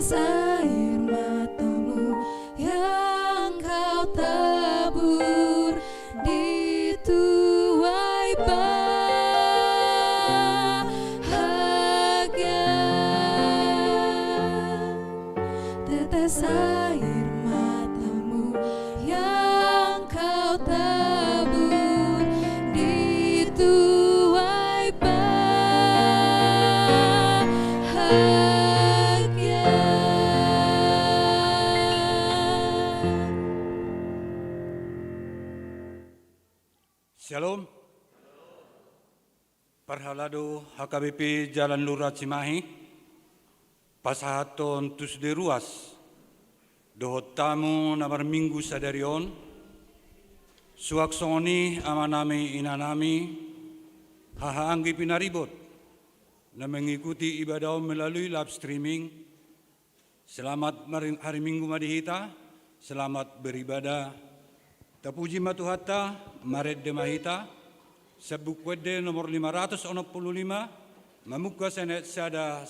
tetes air matamu yang kau tabur di tuai bahagia. Tetes air matamu yang kau tabur di tuai bahagia. Shalom. Parhalado HKBP Jalan Lurah Cimahi, pasahaton tus de ruas, dohot tamu namar minggu sadarion, suaksoni amanami inanami, hahaanggi pinaribot, na mengikuti ibadah melalui live streaming. Selamat hari Minggu madihita, selamat beribadah. Tapuji matuhata, maret demahita, sebuk wede nomor 565, mamuka senet sada.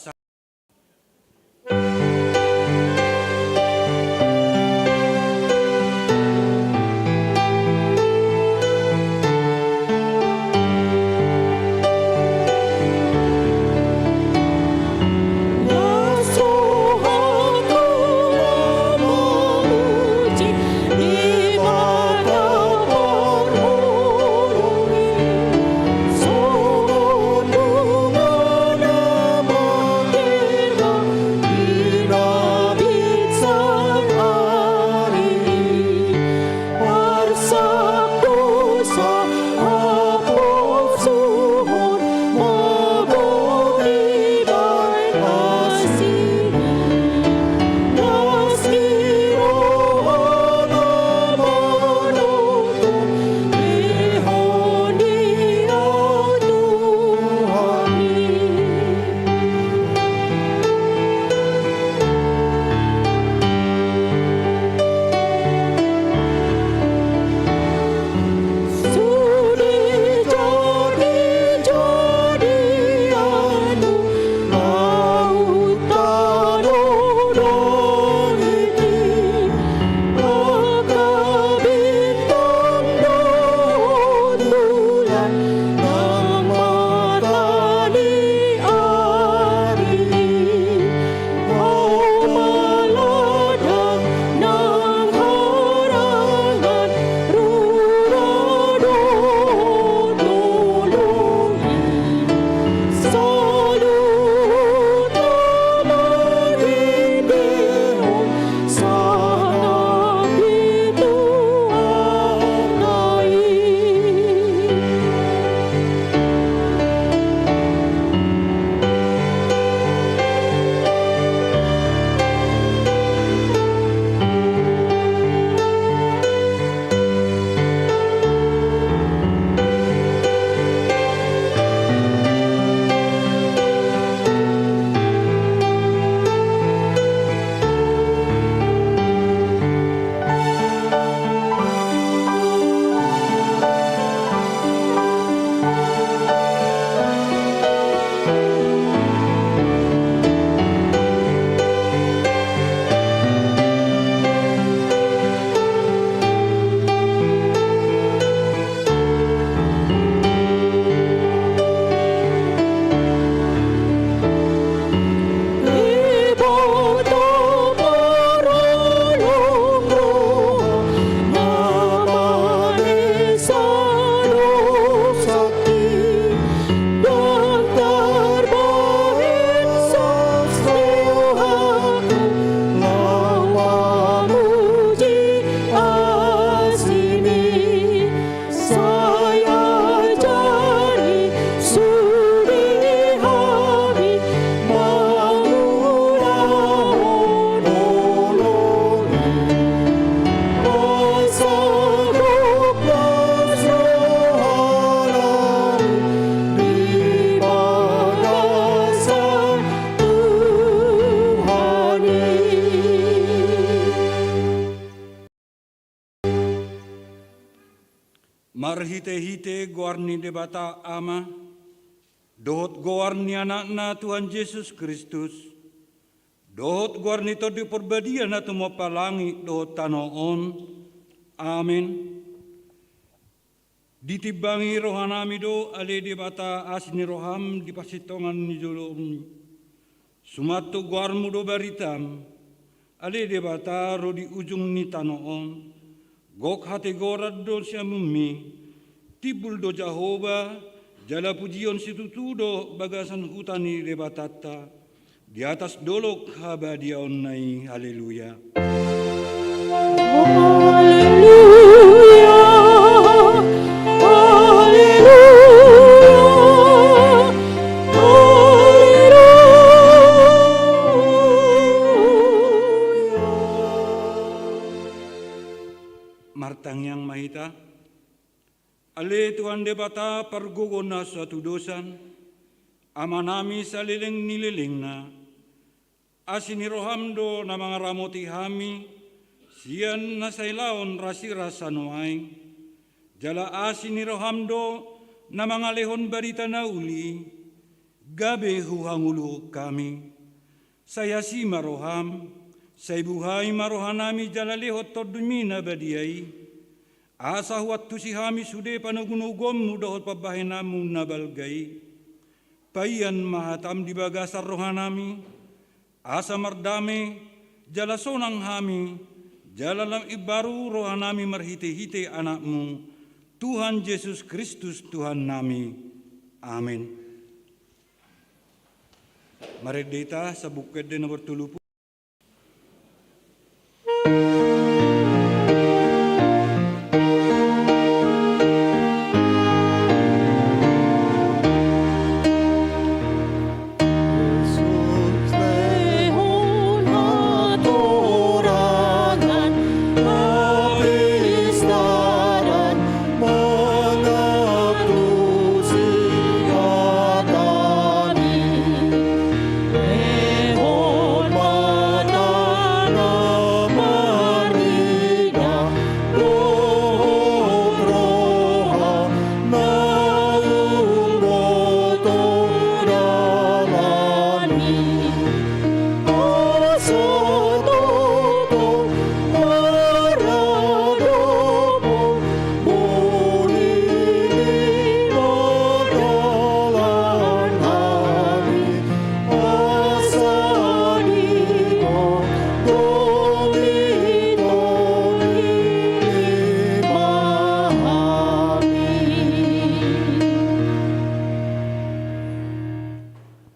Marhite-hite goarni debata ama, dohot goarni anakna Tuhan Yesus Kristus, Dohot guarnito di perbadia na tumapalangi dohot tanoon. Amen. Ditibangi rohanami do ale di bata asni roham di pasitongan ni jolom. Sumato guarmu do baritam ale di bata ro di ujung ni tanoon. Gok hati gorad do siya mumi. Tibul do Jehovah jala pujion situtu do bagasan hutani di batata. Di atas dolok habadiaon nai, haleluya. Haleluya, haleluya, haleluya. Martang yang mahita, ale Tuhan debata pergogon na suatu dosan, amanami saliling nililing na, asini rohamdo na mga ramoti hami, siyan na sailaon rasira sanoay, jala asini rohamdo na mga lehon barita na uli, gabe huhangulo kami. Saya si maroham, say buhay marohanami jala lehot todumi na badiyay, asa huwat tu si hami sude panagunugom mudahot pabahinamu na balgay, payan mahatam di bagasar rohanami, asa mardame jala sonang hami, jala lam ibaru rohanami marhite-hite anakmu, Tuhan Yesus Kristus Tuhan nami. Amin. Mari dita sa bukid din na bertulupu.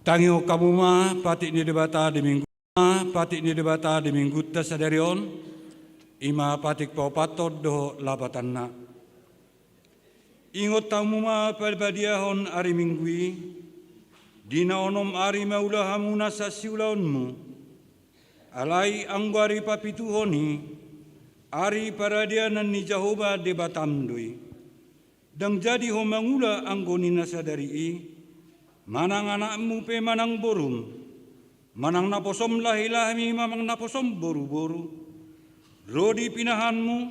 Tangio kamuma pati ni debata di minggu ta sadarion ima patik paupatod do labatanna. Ingot tamuma palbadiahon ari minggui dina onom ari maula hamuna sa siulaonmu alai angwari papituhoni ari paradianan ni Jehovah debatamdui dang jadi homangula anggoni nasadari manang anakmu pe manang borum, manang naposom lahilahmi mamang naposom boru-boru, rodi pinahanmu,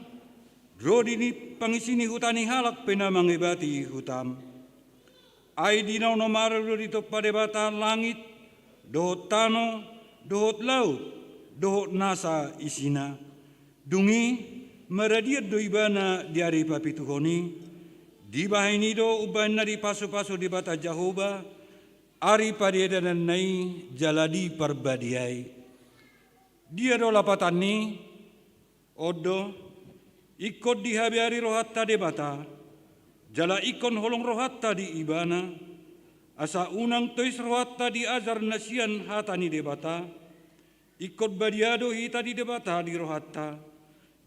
rodi ni pangisini hutani halak penamang ibati hutam. Ay dinaw nomaro dito padebata langit, dohot tano, dohot laut, dohot nasa isina. Dungi maradiat do ibana diari papituhoni, di bahini do uban na di paso-paso di bata Jehovah, ari padiadanan nai jaladi perbadiai. Dia do lapatani, odo, ikut dihabiari rohatta debata, jala ikon holong rohatta di ibana, asa unang tois rohatta di azar nasian hatani debata, ikut badiado hita di debata di rohatta,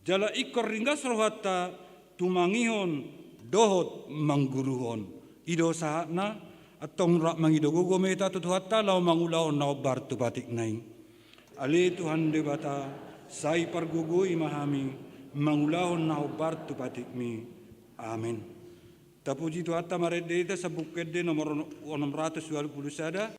jala ikor ringgas rohatta tumangihon dohot mangguruhon. Ido sahatna, atong rak mangidogo meta tutuhatta lau mangulaw na obar tubatik nai. Ali Tuhan debata sai pargugo imahami mangulaw na obar tubatik mi. Amin. Tapuji Tuhatta maredeta sa bukid de nomor 620 sada.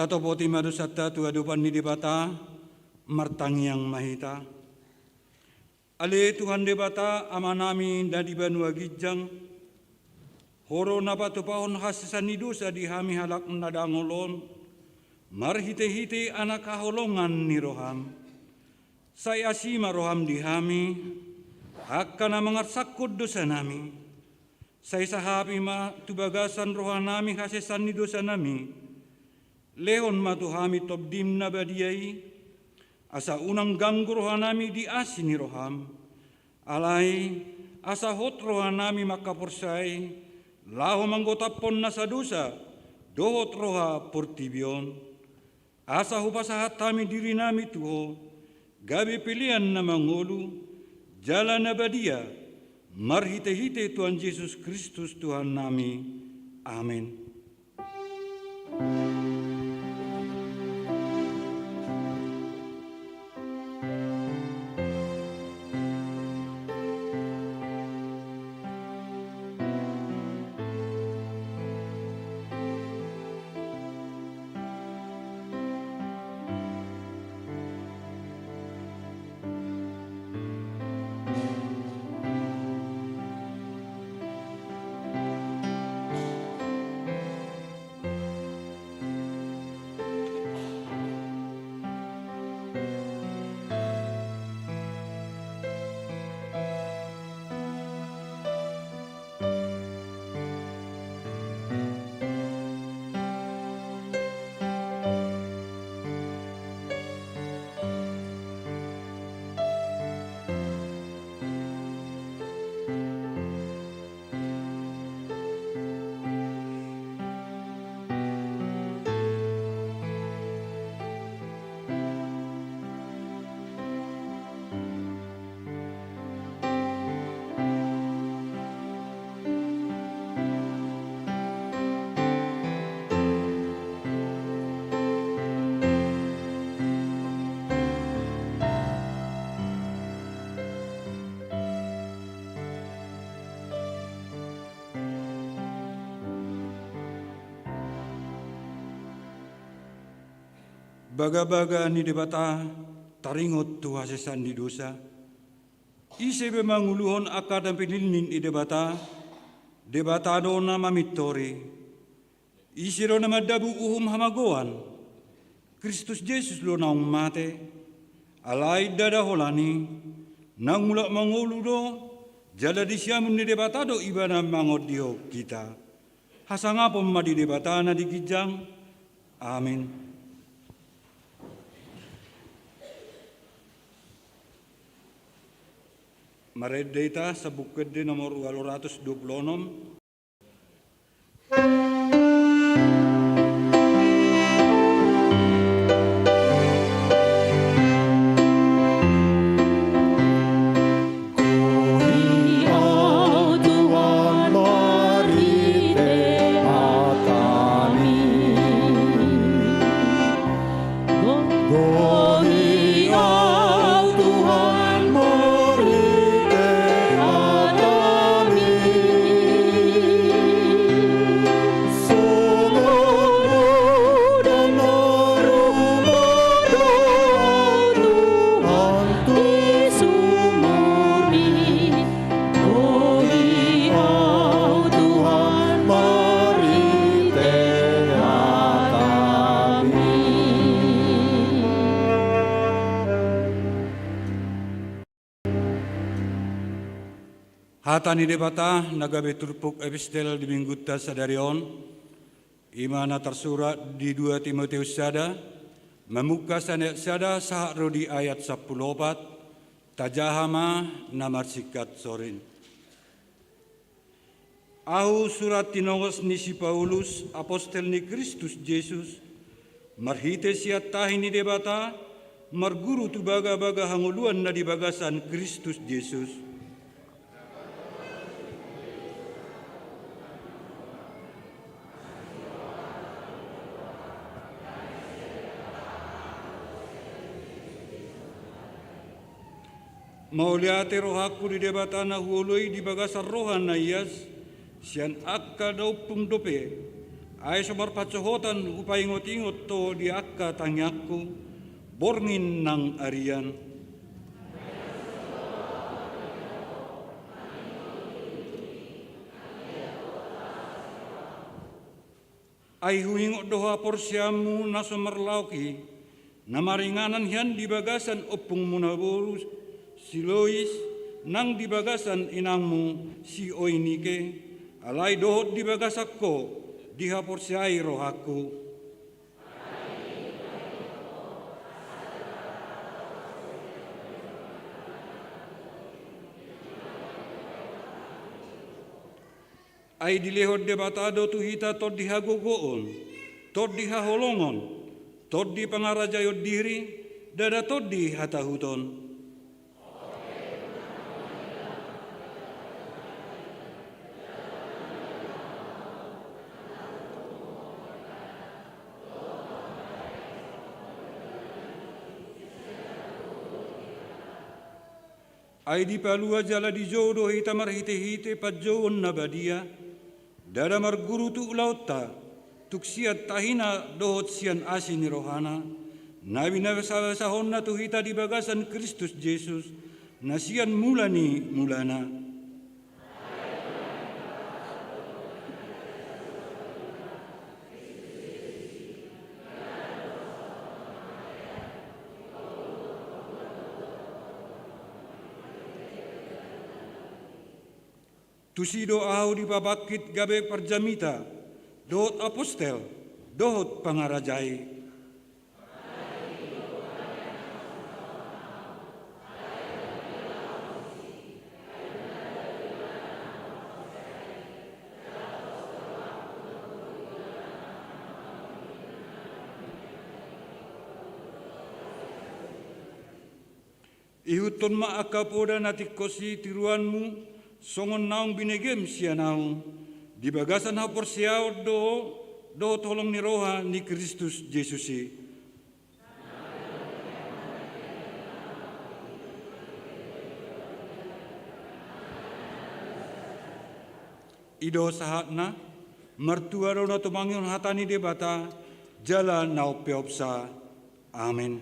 Tatopoti madusata tu adupan ni debata martangyang mahita. Ale Tuhan debata amanami dadi banua gijang. Horo na patupahon hasisan ni dosa di hami halak nadangolon. Marhite-hite anak kaholongan ni roham. Saya asima roham di hami. Hakana mangarsakod dosa nami. Saya sahapi ma tubagasan rohanami hasisan ni dosa nami. Lehon matuhami tobdim na badiyai, asa unang ganggu rohanami di asini roham, alai asa hot rohanami makaporsai, laho manggotapon na sa dosa, dohot roha portibion, asa hupasahat kami diri nami tuho, gabi pilihan na mangulu, jalan na badiya, marhite-hite Tuhan Yesus Kristus Tuhan nami, amin. Baga-baga ni debata taringot tu hasisan di dosa. Ise bemanguluhon akad dan pinilinin i debata dona mamitori. Ise ro na madabu uhum hamagoan. Kristus Yesus lo naung mate. Alai dada holani. Nang mulak mangulu do. Jada disyamun ni debata do ibana mangodio kita. Hasangapom madi debata na digijang. Amin. Mared data sa bukid di nomor 826. Hatani debata nagabe turpuk epistel di mingguta sadarion imana tersurat di 2 Timotius sada memuka sanek sada sahak di ayat 14 tajahama namar sikat sorin. Ahu surat tinongos ni si Paulus apostel ni Kristus Yesus marhite siat tahini debata marguru tu baga-baga hanguluan na di bagasan Kristus Yesus. Mauliate rohaku di debata na huloi di bagasar rohan na iyas, siyan akka daw pungdope, Ay sumarpatsohotan upay ingot-ingot to di akka tangyaku, borngin ng arian. Ay huingot doha porsyamu na sumarlauki, na maringanan hiyan di bagasan opung munaburus si Lois, nang di bagasan inangmu si Oinike, alay dohot di bagasak ko, diha porsyai rohaku. Ay dilehod debatado tuhita tod diha gogoon, tod diha holongon, tod di pangarajayod diri, dada tod di hatahuton. Ay di palua jala di jodoh hita marhite-hite padjoon na badia, dada marguru tu ulauta, tuksiat tahina dohot sian asin ni rohana, nabi nabasahon na tu hita di bagasan Kristus Jesus, na sian mulani mulana. Tusido ahaw di babakit gabe perjamita, dohot apostel, dohot pangarajai. Ihuton maakapoda natikosi tiruanmu, songon naung binegem sia naung, di bagasan hapor siaw do tolong ni roha ni Kristus Jesusi. Ido sahatna, mertua rona tumangion hatani debata, jala nau peopsa. Amin.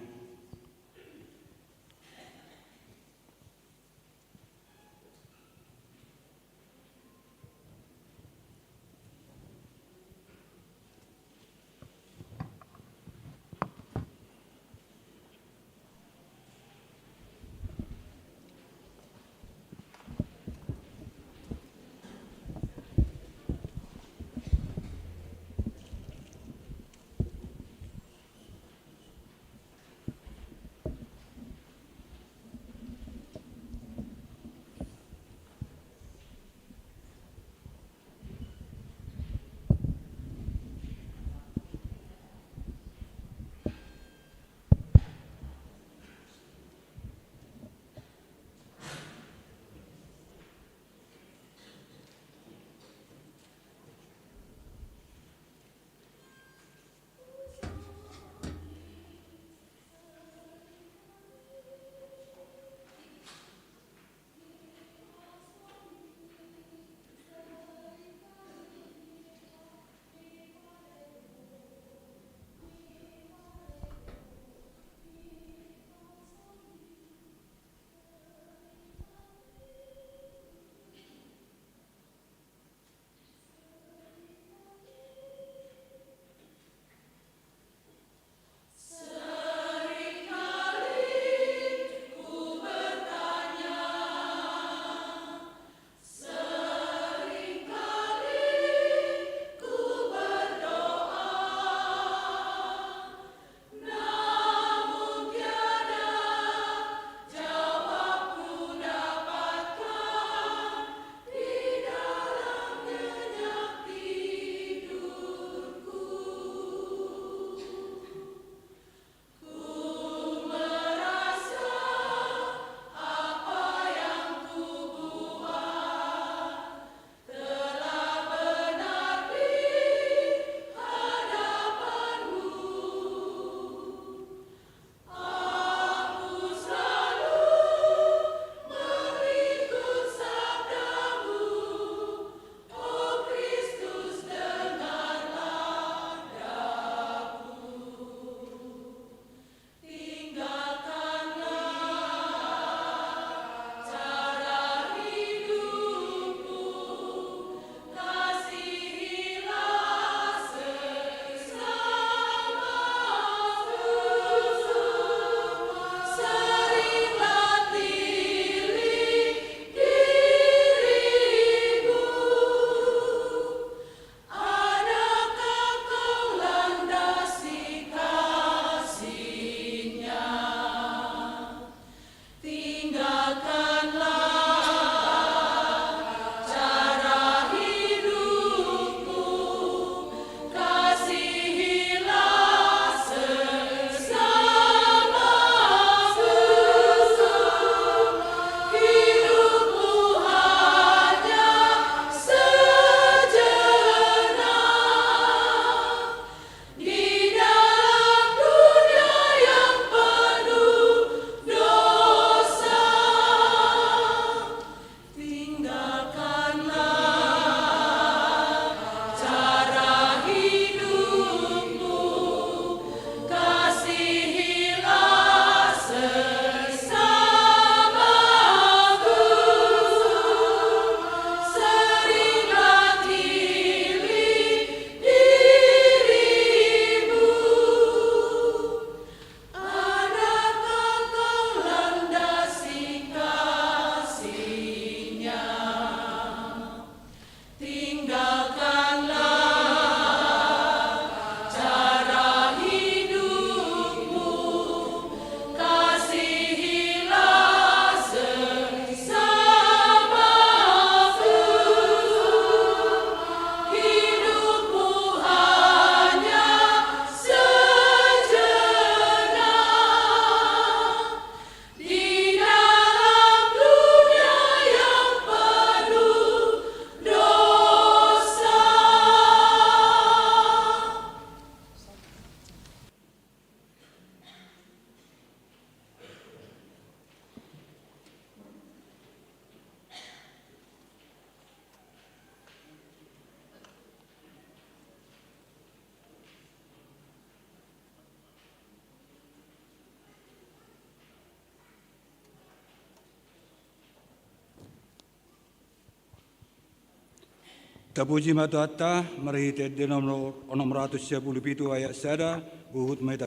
Tapuji matu hatta, marihite di nomor 617 ayat sada, buhut meta.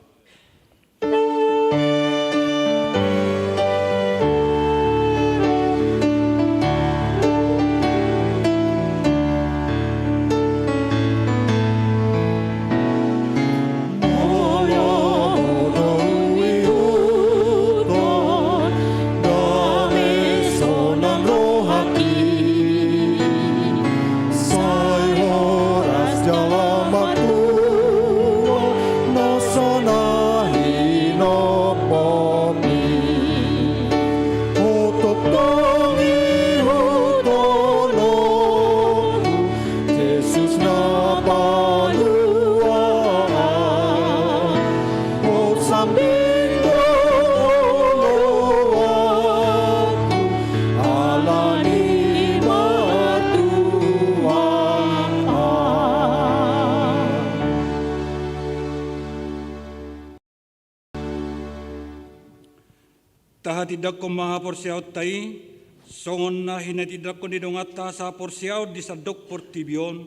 Taha tidak ko maha porsiaw tay, songon na hinatidak ko nidong ata sa porsiaw di sadok portibion,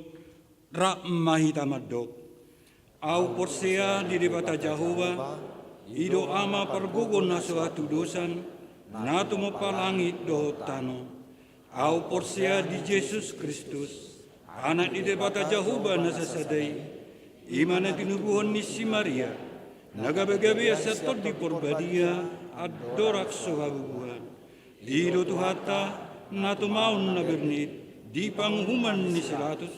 ra mahita madok. Au porsia di debata Jehova, ido ama pergugon na suatu dosan, na tumupalangit do tano. Au porsia di Yesus Kristus, anak di debata Jehova na sasadai, imana tinubuhon ni si Maria, nagabe-gabe asatot di porbadia, adorak sohabubuhan. Di tuhata na tumaon na bernit, di panghuman ni silatus,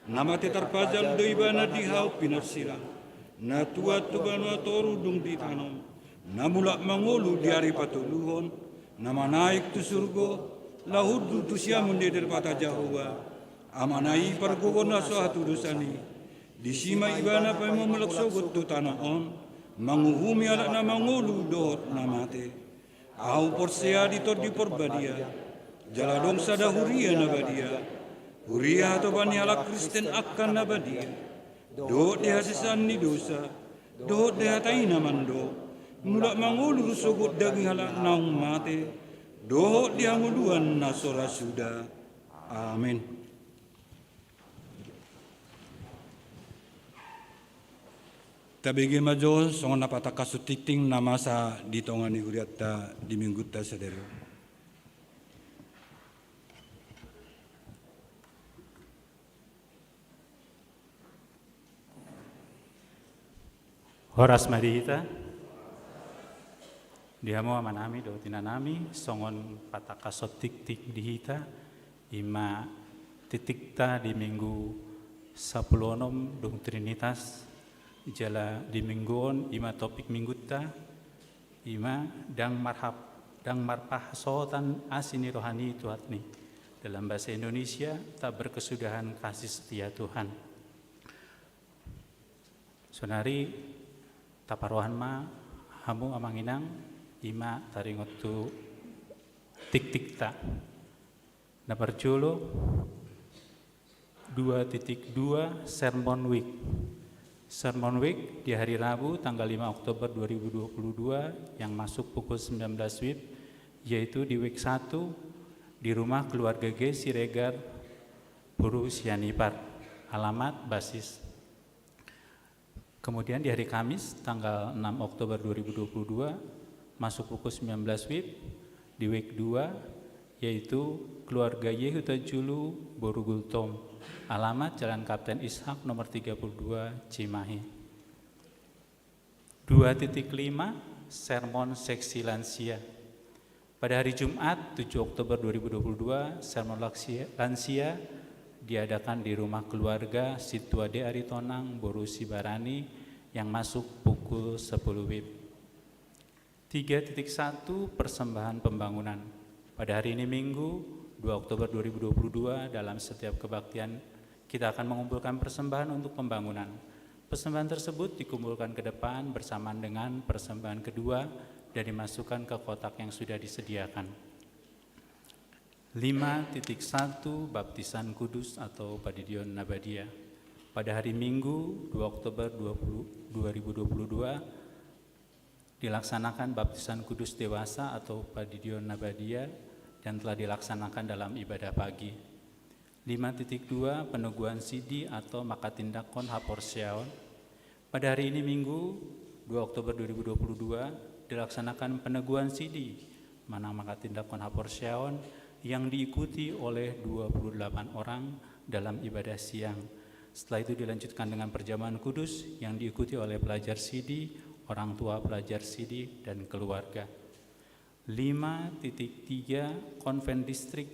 na matetarpajal do ibana di hau pinarsila, na tuat tubano toru dung di tanom, na mulak mangulu di hari patuluhon, na manaik tu surgo, lahud tu siamun di derpata Jehova, amanai pargogon na sohatu dosani, di sima ibana pa mo malaksogot tu tanaon, manguhumi ala na mangulu dohot na mate. Au porsea ditor di porbadia, jaladong sada huria na badia, huria atau bani ala Kristen akan na badia, dohot deha sisan ni dosa, dohot deha taina mando, mulak mangulu sogot daging ala naung mate, dohot deha nguluan na sora suda. Amin. Tabigi majo songon napataka sutiting nama sa ditongani huriatta di minggutta sadero. Horas marita, diamo amanami do tinanami songon pataka sotik-tik dihita ima titikta di minggu 10 dung Trinitas. Jala di mingguon ima topik minggutta ima dang marpah sotan asini rohani Tuhatni dalam bahasa Indonesia tak berkesudahan kasih setia Tuhan. Sonari taparohan ma hamu amanginang ima taringotu tik-tikta na berjolo 2.2 Sermon Week. Sermon Week di hari Rabu tanggal 5 Oktober 2022 yang masuk pukul 19 WIB, yaitu di week 1 di rumah keluarga G. Siregar, Puru Sianipar, alamat basis. Kemudian di hari Kamis tanggal 6 Oktober 2022 masuk pukul 19 WIB di week 2 yaitu keluarga Yehuda Julu, Borugultom, alamat Jalan Kapten Ishak nomor 32 Cimahi. 2.5 Sermon Seksi Lansia. Pada hari Jumat 7 Oktober 2022 Sermon Lansia diadakan di rumah keluarga Situade Aritonang Boru Sibarani yang masuk pukul 10 WIB. 3.1 Persembahan Pembangunan. Pada hari ini Minggu 2 Oktober 2022 dalam setiap kebaktian kita akan mengumpulkan persembahan untuk pembangunan. Persembahan tersebut dikumpulkan ke depan bersamaan dengan persembahan kedua dan dimasukkan ke kotak yang sudah disediakan. 5.1 Baptisan Kudus atau Padidion Nabadia. Pada hari Minggu 2 Oktober 2022 dilaksanakan Baptisan Kudus Dewasa atau Padidion Nabadia dan telah dilaksanakan dalam ibadah pagi. 5.2 Peneguhan sidi atau makatindakon haporsiaon. Pada hari ini Minggu 2 Oktober 2022 dilaksanakan peneguhan sidi manang makatindakon haporsiaon yang diikuti oleh 28 orang dalam ibadah siang. Setelah itu dilanjutkan dengan perjamuan kudus yang diikuti oleh pelajar sidi, orang tua pelajar sidi, dan keluarga. 5.3 Konven distrik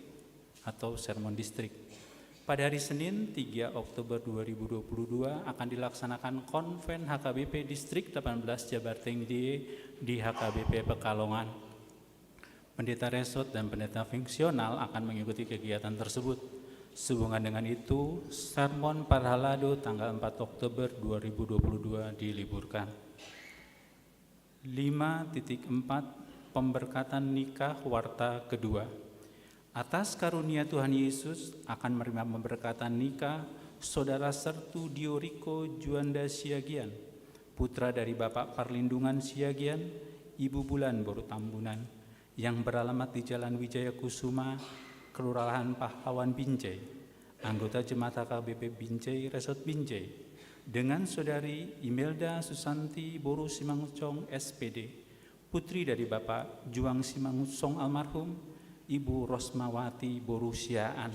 atau sermon distrik. Pada hari Senin 3 Oktober 2022 akan dilaksanakan Konven HKBP Distrik 18 Jabar Tinggi di HKBP Pekalongan. Pendeta Resot dan pendeta fungsional akan mengikuti kegiatan tersebut. Sehubungan dengan itu, sermon Parhalado tanggal 4 Oktober 2022 diliburkan. 5.4 Pemberkatan nikah warta kedua. Atas karunia Tuhan Yesus akan menerima pemberkatan nikah Saudara Sertu Dioriko Juanda Siagian, putra dari Bapak Perlindungan Siagian, Ibu Bulan Boru Tambunan, yang beralamat di Jalan Wijaya Kusuma, Kelurahan Pahlawan Binjai, anggota Jemaat HKBP Binjai, Resort Binjai, dengan Saudari Imelda Susanti Boru Simangucong SPD, putri dari Bapak Juang Simangucong almarhum, Ibu Rosmawati Boru Siaan,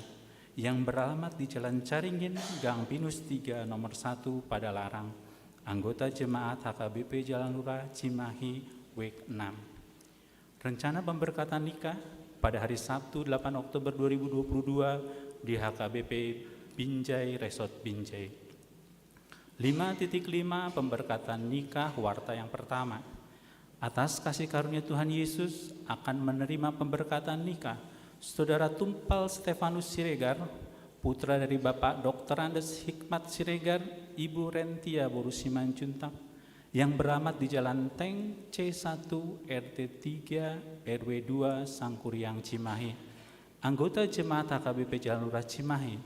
yang beralamat di Jalan Caringin, Gang Pinus 3 nomor 1 Padalarang, anggota Jemaat HKBP Jalan Lurah Cimahi, Wek 6. Rencana pemberkatan nikah pada hari Sabtu 8 Oktober 2022 di HKBP Binjai, Resort Binjai. 5.5 Pemberkatan nikah warta yang pertama. Atas kasih karunia Tuhan Yesus akan menerima pemberkatan nikah Saudara Tumpal Stefanus Siregar, putra dari Bapak Dr. Andes Hikmat Siregar, Ibu Rentia Boru Simanjuntak, yang beramat di Jalan Teng C1 RT 3 RW 2 Sangkuriang Cimahi, anggota Jemaat HKBP Jalan Lurah Cimahi,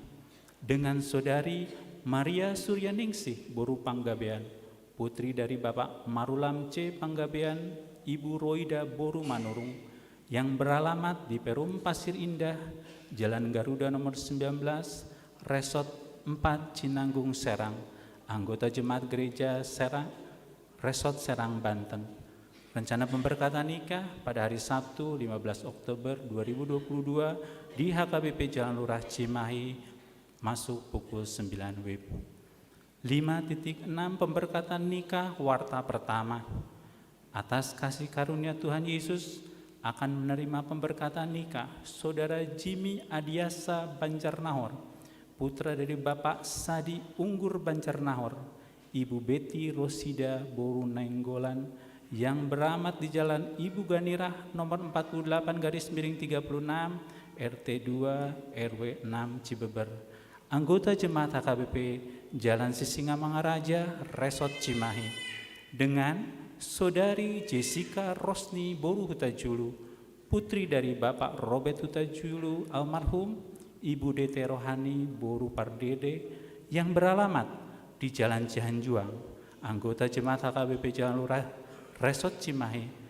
dengan Saudari Maria Suryaningsih Boru Panggabean, putri dari Bapak Marulam C Panggabean, Ibu Roida Boru Manurung, yang beralamat di Perum Pasir Indah, Jalan Garuda nomor 19, Resort 4 Cinanggung Serang, anggota Jemaat Gereja Serang, Resort Serang, Banten. Rencana pemberkatan nikah pada hari Sabtu 15 Oktober 2022 di HKBP Jalan Lurah Cimahi, masuk pukul 9 WIB. 5.6 Pemberkatan nikah warta pertama. Atas kasih karunia Tuhan Yesus akan menerima pemberkatan nikah Saudara Jimmy Adiasa Banjarnahor, putra dari Bapak Sadi Unggur Banjarnahor, Ibu Betty Rosida Boru Nainggolan, yang beramat di Jalan Ibu Ganirah nomor 48/36 RT 2 RW 6 Cibeber, anggota Jemaat HKBP Jalan Sisingamangaraja, Resort Cimahi, dengan Saudari Jessica Rosni Boru Hutajulu, putri dari Bapak Robert Hutajulu almarhum, Ibu DT Rohani Boru Pardede, yang beralamat di Jalan Cihanjuang, anggota Jemaat HKBP Jalan Lurah Resort Cimahi.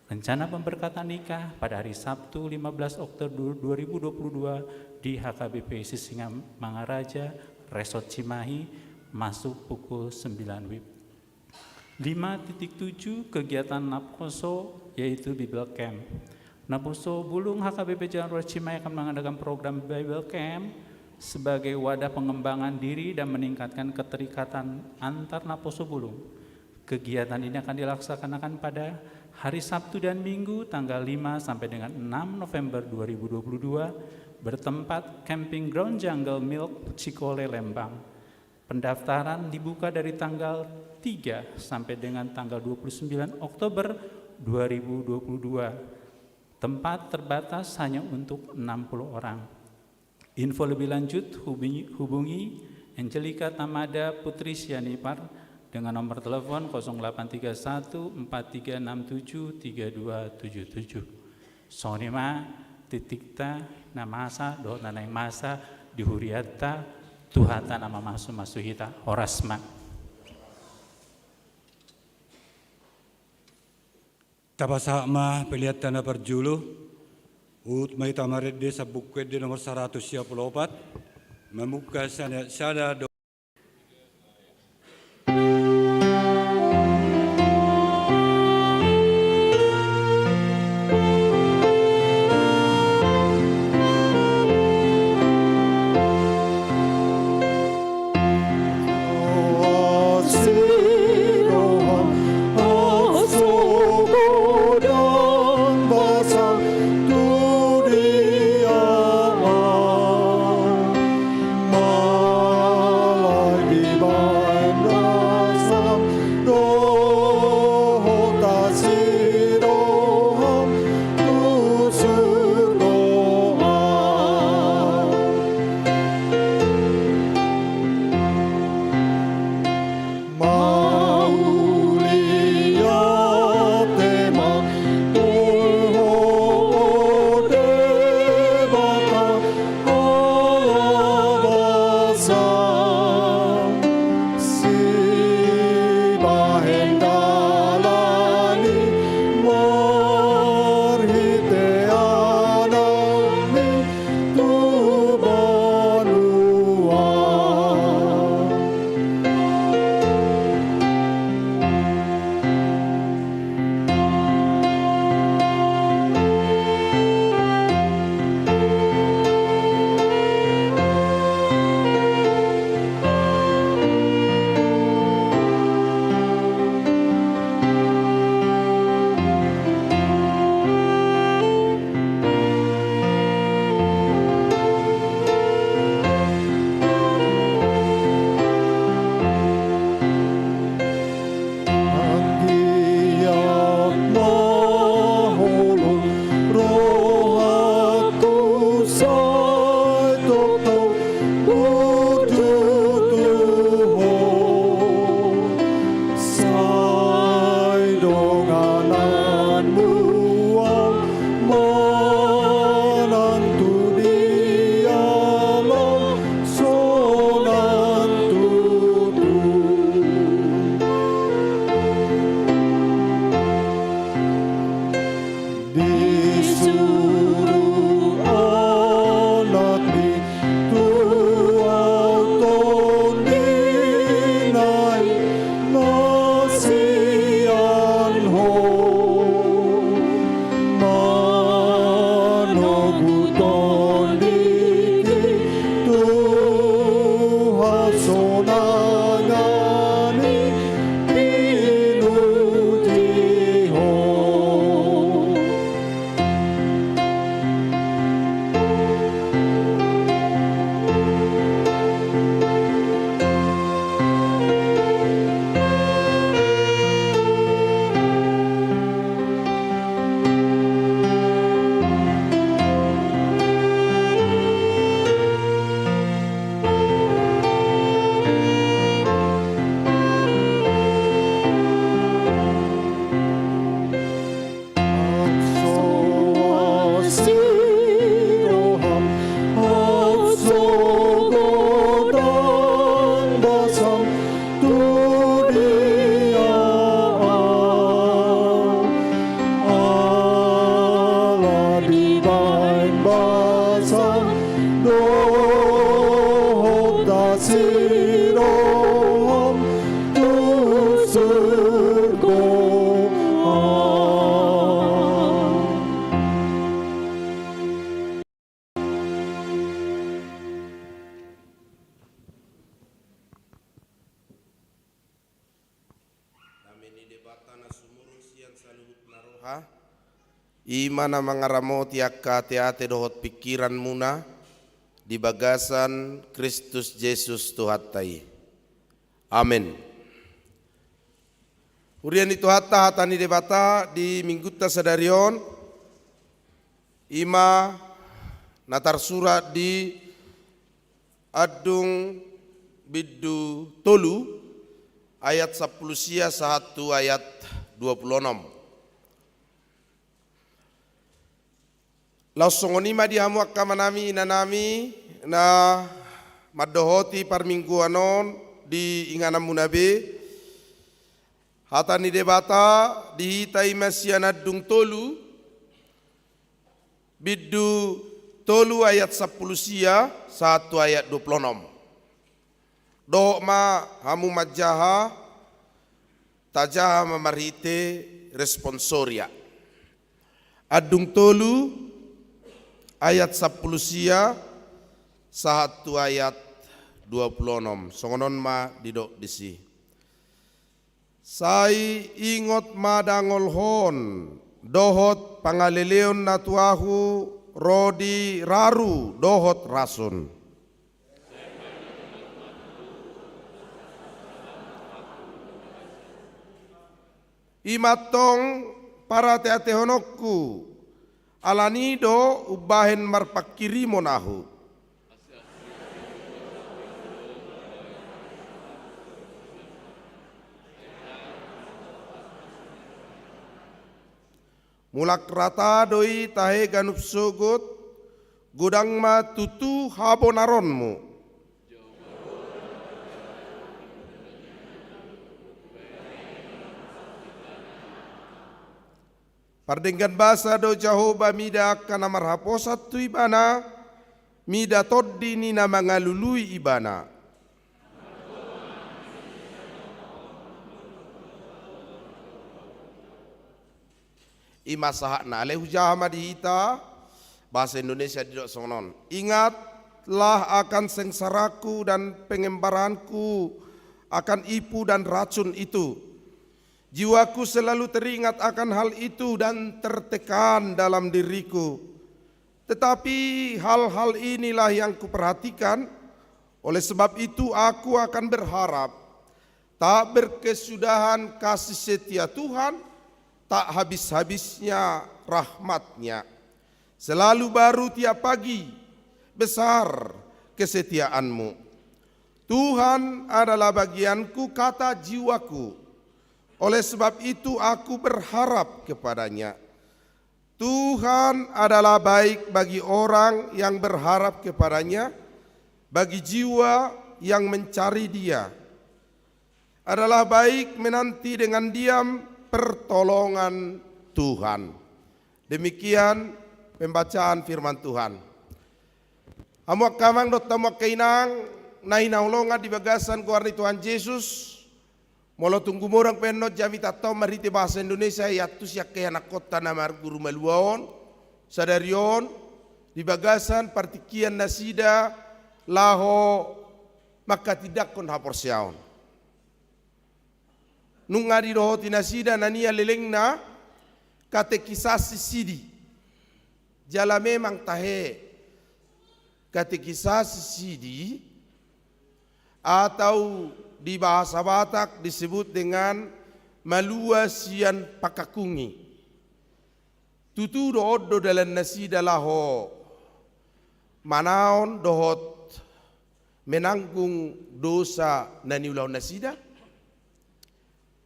Rencana pemberkatan nikah pada hari Sabtu 15 Oktober 2022 di HKBP Sisingamangaraja, Resort Cimahi, masuk pukul 9 WIB. 5.7 Kegiatan Napkoso, yaitu Bible Camp. Napkoso Bulung HKBP Jalan Lurah Cimahi akan mengadakan program Bible Camp sebagai wadah pengembangan diri dan meningkatkan keterikatan antar Naposo Bulung. Kegiatan ini akan dilaksanakan pada hari Sabtu dan Minggu tanggal 5 sampai dengan 6 November 2022 bertempat Camping Ground Jungle Milk Cikole Lembang. Pendaftaran dibuka dari tanggal 3 sampai dengan tanggal 29 Oktober 2022. Tempat terbatas hanya untuk 60 orang. Info lebih lanjut hubungi Angelica Tamada Putri Sianipar dengan nomor telepon 0831 4367 3277. Sonima titikta namasa do nanay masa dihuriata tuhata nama masuhita orasma. Tabasa ma pelihat tanda perjulu Ut may tamarid de sa bukwet de nomor 124 Membuka sada doa. Imana mangaramo tiaka teate dohot pikiran muna di bagasan Kristus Yesus Tuhatai. Amin. Urian itu hatta hatani debata di mingguta sadarion ima natar surat di adung biddu tolu ayat 10 sia 1 ayat 26. Lausongonima dihamu akamanami inanami na madohoti parmingguanon di inganam munabe hatani debata dihitai masiana dung tolu biddu tolu ayat 10 sia, 1 ayat 26. Dohok ma hamu majaha, tajaha mamarite responsoria. Adung tolu ayat 10 sia, 1 ayat 26. Songonon ma didok disi. Sai ingot madangol hon, dohot pangaleleon natuahu, rodi raru dohot rasun. Imatong para teate honokku, alanido ubahen marpakiri monahu. Mulak rata doi tahe ganup sogot, gudang ma tutu habonaronmu. Pardenggan basa do Jahoba mida kana marhaposat tu ibana, mida toddi nina mangalului ibana. Ima sahakna aleh hujahama dihita, bahasa Indonesia didok sonon. Ingatlah akan sengsaraku dan pengembaranku, akan ipu dan racun itu. Jiwaku selalu teringat akan hal itu dan tertekan dalam diriku. Tetapi hal-hal inilah yang kuperhatikan, oleh sebab itu aku akan berharap tak berkesudahan kasih setia Tuhan, tak habis-habisnya rahmatnya. Selalu baru tiap pagi, besar kesetiaanmu. Tuhan adalah bagianku, kata jiwaku. Oleh sebab itu aku berharap kepadanya. Tuhan adalah baik bagi orang yang berharap kepadanya, bagi jiwa yang mencari Dia. Adalah baik menanti dengan diam pertolongan Tuhan. Demikian pembacaan firman Tuhan. Amuak kamang dot tamuak kainang nainaulonga di bagasan kuarni Tuhan Yesus. Molo tunggu morang penot jami tatau marite bahasa Indonesia yatu siak kaya nakota namar guru maluaon sadarion di bagasan partikian nasida laho maka tidak kon haporsiaon. Nungari roho tinasida nania lelengna kate kisah sidi jala memang tahe kate kisah sidi atau di bahasa Batak disebut dengan malua sian pakakungi. Tutu do dalam nasida laho manaon dohot menanggung dosa naniulau nasida.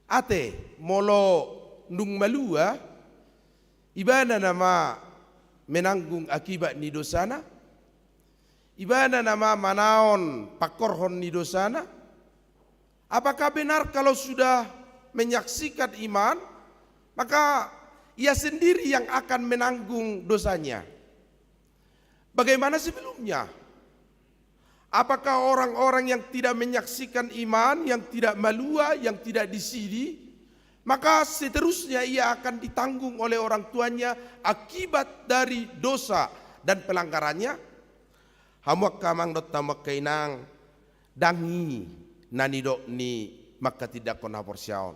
Ate molo nung malua ibana nama menanggung akibat ni dosana. Ibana nama manaon pakorhon ni dosana. Apakah benar kalau sudah menyaksikan iman, maka ia sendiri yang akan menanggung dosanya? Bagaimana sebelumnya? Apakah orang-orang yang tidak menyaksikan iman, yang tidak malua, yang tidak disidi, maka seterusnya ia akan ditanggung oleh orang tuanya akibat dari dosa dan pelanggarannya? Hamuak kamang dot tamak kainang dangi nani dok ni maka tidak kona porsiaon.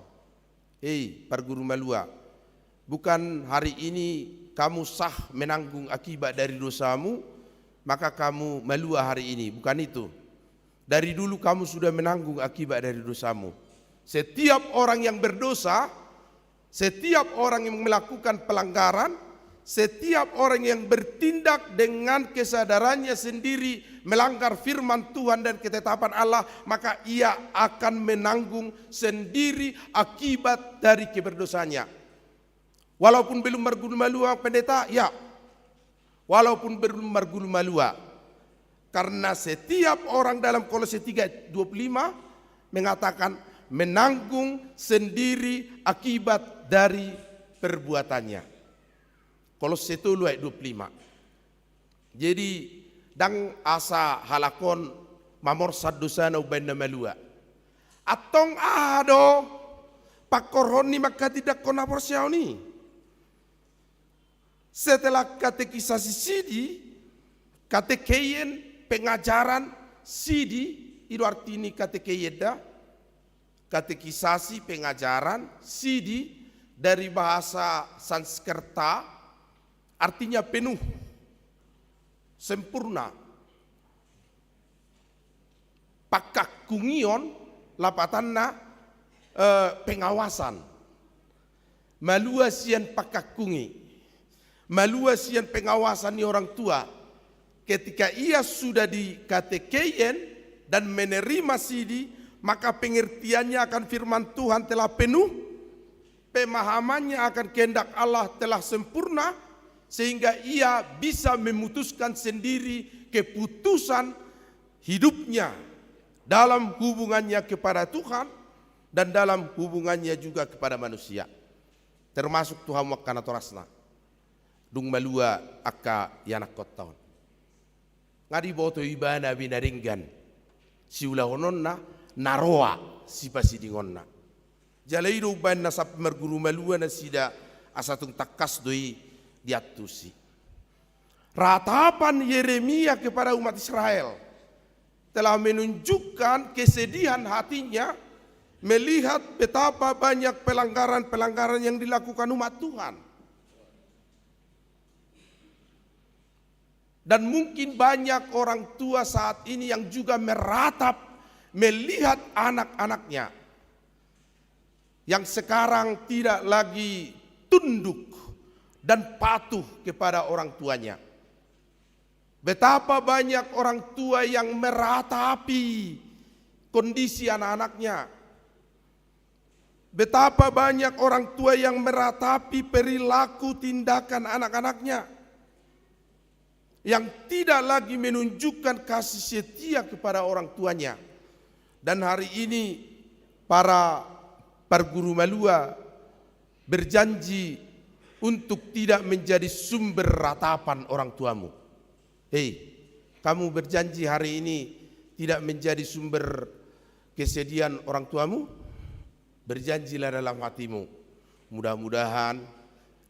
Perguru malua, bukan hari ini kamu sah menanggung akibat dari dosamu, maka kamu malua hari ini. Bukan itu. Dari dulu kamu sudah menanggung akibat dari dosamu. Setiap orang yang berdosa, setiap orang yang melakukan pelanggaran, setiap orang yang bertindak dengan kesadarannya sendiri melanggar firman Tuhan dan ketetapan Allah, maka ia akan menanggung sendiri akibat dari keberdosanya. Walaupun belum margulu malua pendeta, ya. Walaupun belum margulu malua. Karena setiap orang dalam Kolose 3:25 mengatakan menanggung sendiri akibat dari perbuatannya. Kolose 3:25. Jadi dang asa halakon mamor sadusana ubaina malua. Atong ado pakorhon ni maka tidak kona porsiau ni. Setelah katekisasi sidi, katekeyen pengajaran sidi, itu artinya katekeyeda, katekisasi pengajaran sidi dari bahasa Sanskerta, artinya penuh, sempurna. Pakakungion lapatanna pengawasan. Malua sian pakakungi. Malua sian pengawasan ni orang tua. Ketika ia sudah di katekeyen dan menerima sidi, maka pengertiannya akan firman Tuhan telah penuh, pemahamannya akan kehendak Allah telah sempurna, sehingga ia bisa memutuskan sendiri keputusan hidupnya dalam hubungannya kepada Tuhan dan dalam hubungannya juga kepada manusia, termasuk Tuhan wakana torasna dung malua akka yanak kotaon ngadi boto ibana binaringgan siula hononna naroa sipasidingonna jalaido banna sap merguru malua na sida asatung takas doi diatusi. Ratapan Yeremia kepada umat Israel telah menunjukkan kesedihan hatinya melihat betapa banyak pelanggaran-pelanggaran yang dilakukan umat Tuhan. Dan mungkin banyak orang tua saat ini yang juga meratap melihat anak-anaknya yang sekarang tidak lagi tunduk dan patuh kepada orang tuanya. Betapa banyak orang tua yang meratapi kondisi anak-anaknya. Betapa banyak orang tua yang meratapi perilaku tindakan anak-anaknya yang tidak lagi menunjukkan kasih setia kepada orang tuanya. Dan hari ini para guru malua berjanji untuk tidak menjadi sumber ratapan orang tuamu. Hei, kamu berjanji hari ini tidak menjadi sumber kesedihan orang tuamu? Berjanjilah dalam hatimu. Mudah-mudahan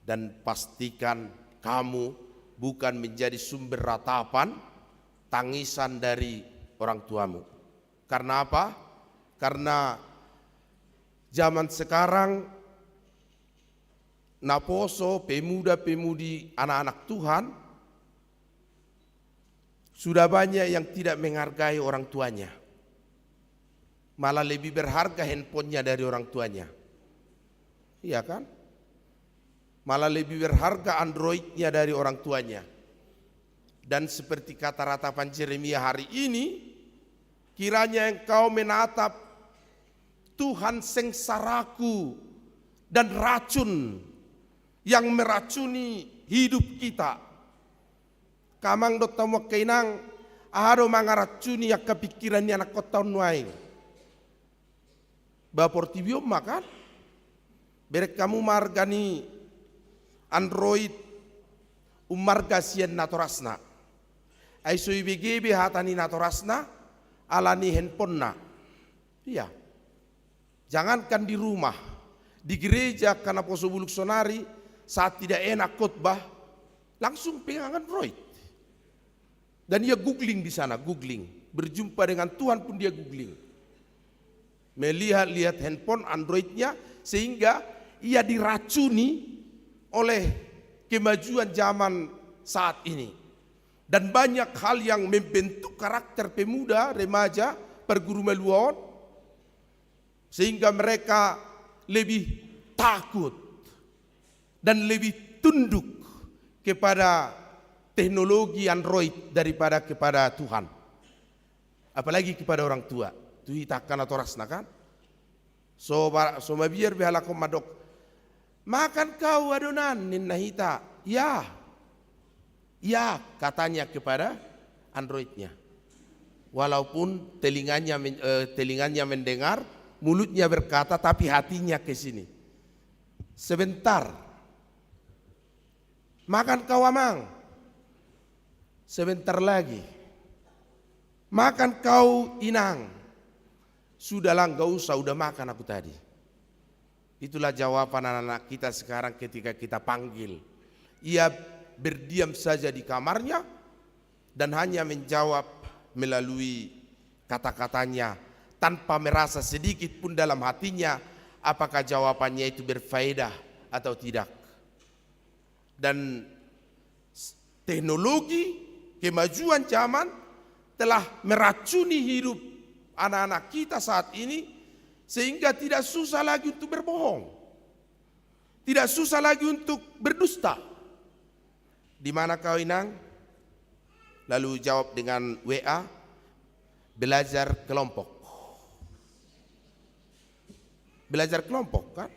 dan pastikan kamu bukan menjadi sumber ratapan, tangisan dari orang tuamu. Karena apa? Karena zaman sekarang naposo pemuda-pemudi anak-anak Tuhan sudah banyak yang tidak menghargai orang tuanya. Malah lebih berharga handphonenya dari orang tuanya. Iya kan? Malah lebih berharga Androidnya dari orang tuanya. Dan seperti kata ratapan Yeremia hari ini, kiranya engkau menatap Tuhan sengsaraku dan racun yang meracuni hidup kita. Kamang dot tamu kainang ahado mangaracuni ya kepikiran ni anak kota nuaing. Baportibio makan berek kamu margani Android umarga sian natorasna. Aiso ibegebe hatani natorasna alani handphone na. Iya. Jangankan di rumah, di gereja karena poso buluk sonari saat tidak enak khotbah langsung pegang Android. Dan dia googling di sana, googling. Berjumpa dengan Tuhan pun dia googling. Melihat handphone Androidnya sehingga ia diracuni oleh kemajuan zaman saat ini. Dan banyak hal yang membentuk karakter pemuda, remaja, perguru meluon, sehingga mereka lebih takut dan lebih tunduk kepada teknologi Android daripada kepada Tuhan. Apalagi kepada orang tua. Tuhi takkan atau rasna kan? So mabiar bihala ko madok. Makan kau adonan ninnahita. Ya. Ya katanya kepada Androidnya. Walaupun telinganya mendengar, mulutnya berkata tapi hatinya ke sini. Sebentar. Makan kau amang. sebentar lagi. Makan kau inang. Sudahlah enggak usah, udah makan aku tadi. Itulah jawaban anak-anak kita sekarang ketika kita panggil. Ia berdiam saja di kamarnya dan hanya menjawab melalui kata-katanya tanpa merasa sedikit pun dalam hatinya apakah jawabannya itu berfaedah atau tidak. Dan teknologi, kemajuan zaman telah meracuni hidup anak-anak kita saat ini sehingga tidak susah lagi untuk berbohong. Tidak susah lagi untuk berdusta. Di mana kau inang? Lalu jawab dengan WA, belajar kelompok. Belajar kelompok kan?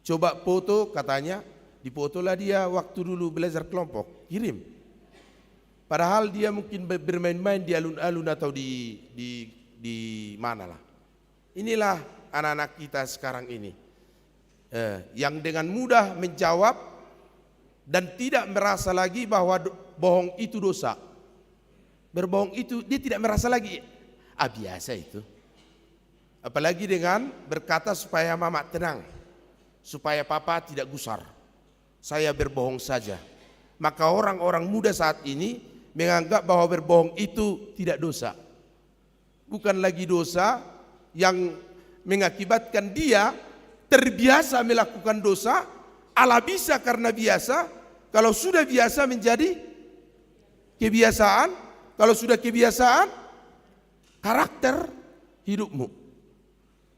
Coba foto katanya, difotolah dia waktu dulu belajar kelompok, kirim. Padahal dia mungkin bermain-main di alun-alun atau di mana lah. Inilah anak-anak kita sekarang ini. Yang dengan mudah menjawab dan tidak merasa lagi bahwa bohong itu dosa. Berbohong itu dia tidak merasa lagi, biasa itu. Apalagi dengan berkata supaya mama tenang, supaya papa tidak gusar. Saya berbohong saja. Maka orang-orang muda saat ini menganggap bahwa berbohong itu tidak dosa. Bukan lagi dosa yang mengakibatkan dia terbiasa melakukan dosa, ala bisa karena biasa. Kalau sudah biasa menjadi kebiasaan, kalau sudah kebiasaan, karakter hidupmu.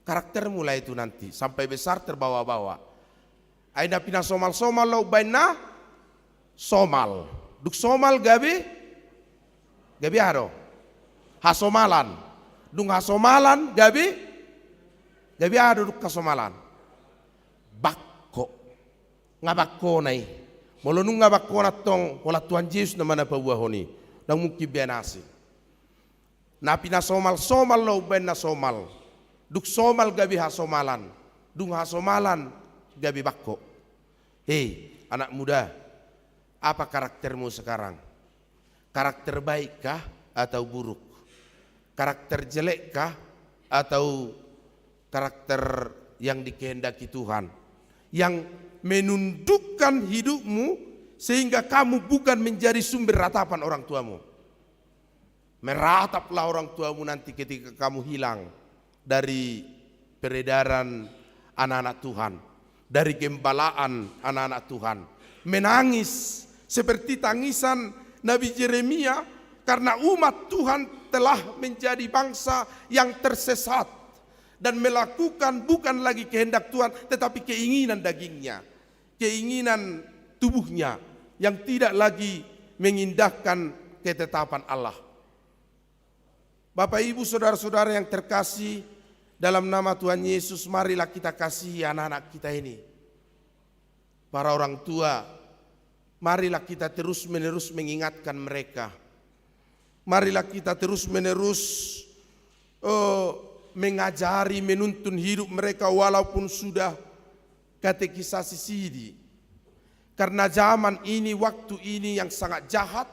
Karakter mulai itu nanti sampai besar terbawa-bawa. Aina pina somal-somal lau baina somal. Duk somal gabi ado. Hasomalan. Dung hasomalan gabi ado duk kasomalan. Bakko. Ngabakko nai. Molonung ngabakko natong wala Tuhan Yesus na mana pabuahoni. Nang mungkin bianasi. Na pina somal-somal lau baina somal. Duk somal gabi hasomalan. Dung hasomalan gabi bakko. Hei anak muda, apa karaktermu sekarang? Karakter baikkah atau buruk? Karakter jelekkah atau karakter yang dikehendaki Tuhan? Yang menundukkan hidupmu sehingga kamu bukan menjadi sumber ratapan orang tuamu. Merataplah orang tuamu nanti ketika kamu hilang dari peredaran anak-anak Tuhan, dari gembalaan anak-anak Tuhan. Menangis seperti tangisan Nabi Yeremia karena umat Tuhan telah menjadi bangsa yang tersesat dan melakukan bukan lagi kehendak Tuhan tetapi keinginan dagingnya, keinginan tubuhnya yang tidak lagi mengindahkan ketetapan Allah. Bapak Ibu saudara-saudara yang terkasih, dalam nama Tuhan Yesus marilah kita kasihi anak-anak kita ini. Para orang tua, marilah kita terus-menerus mengingatkan mereka. Marilah kita terus-menerus mengajari, menuntun hidup mereka walaupun sudah katekisasi sidi. Karena zaman ini, waktu ini yang sangat jahat,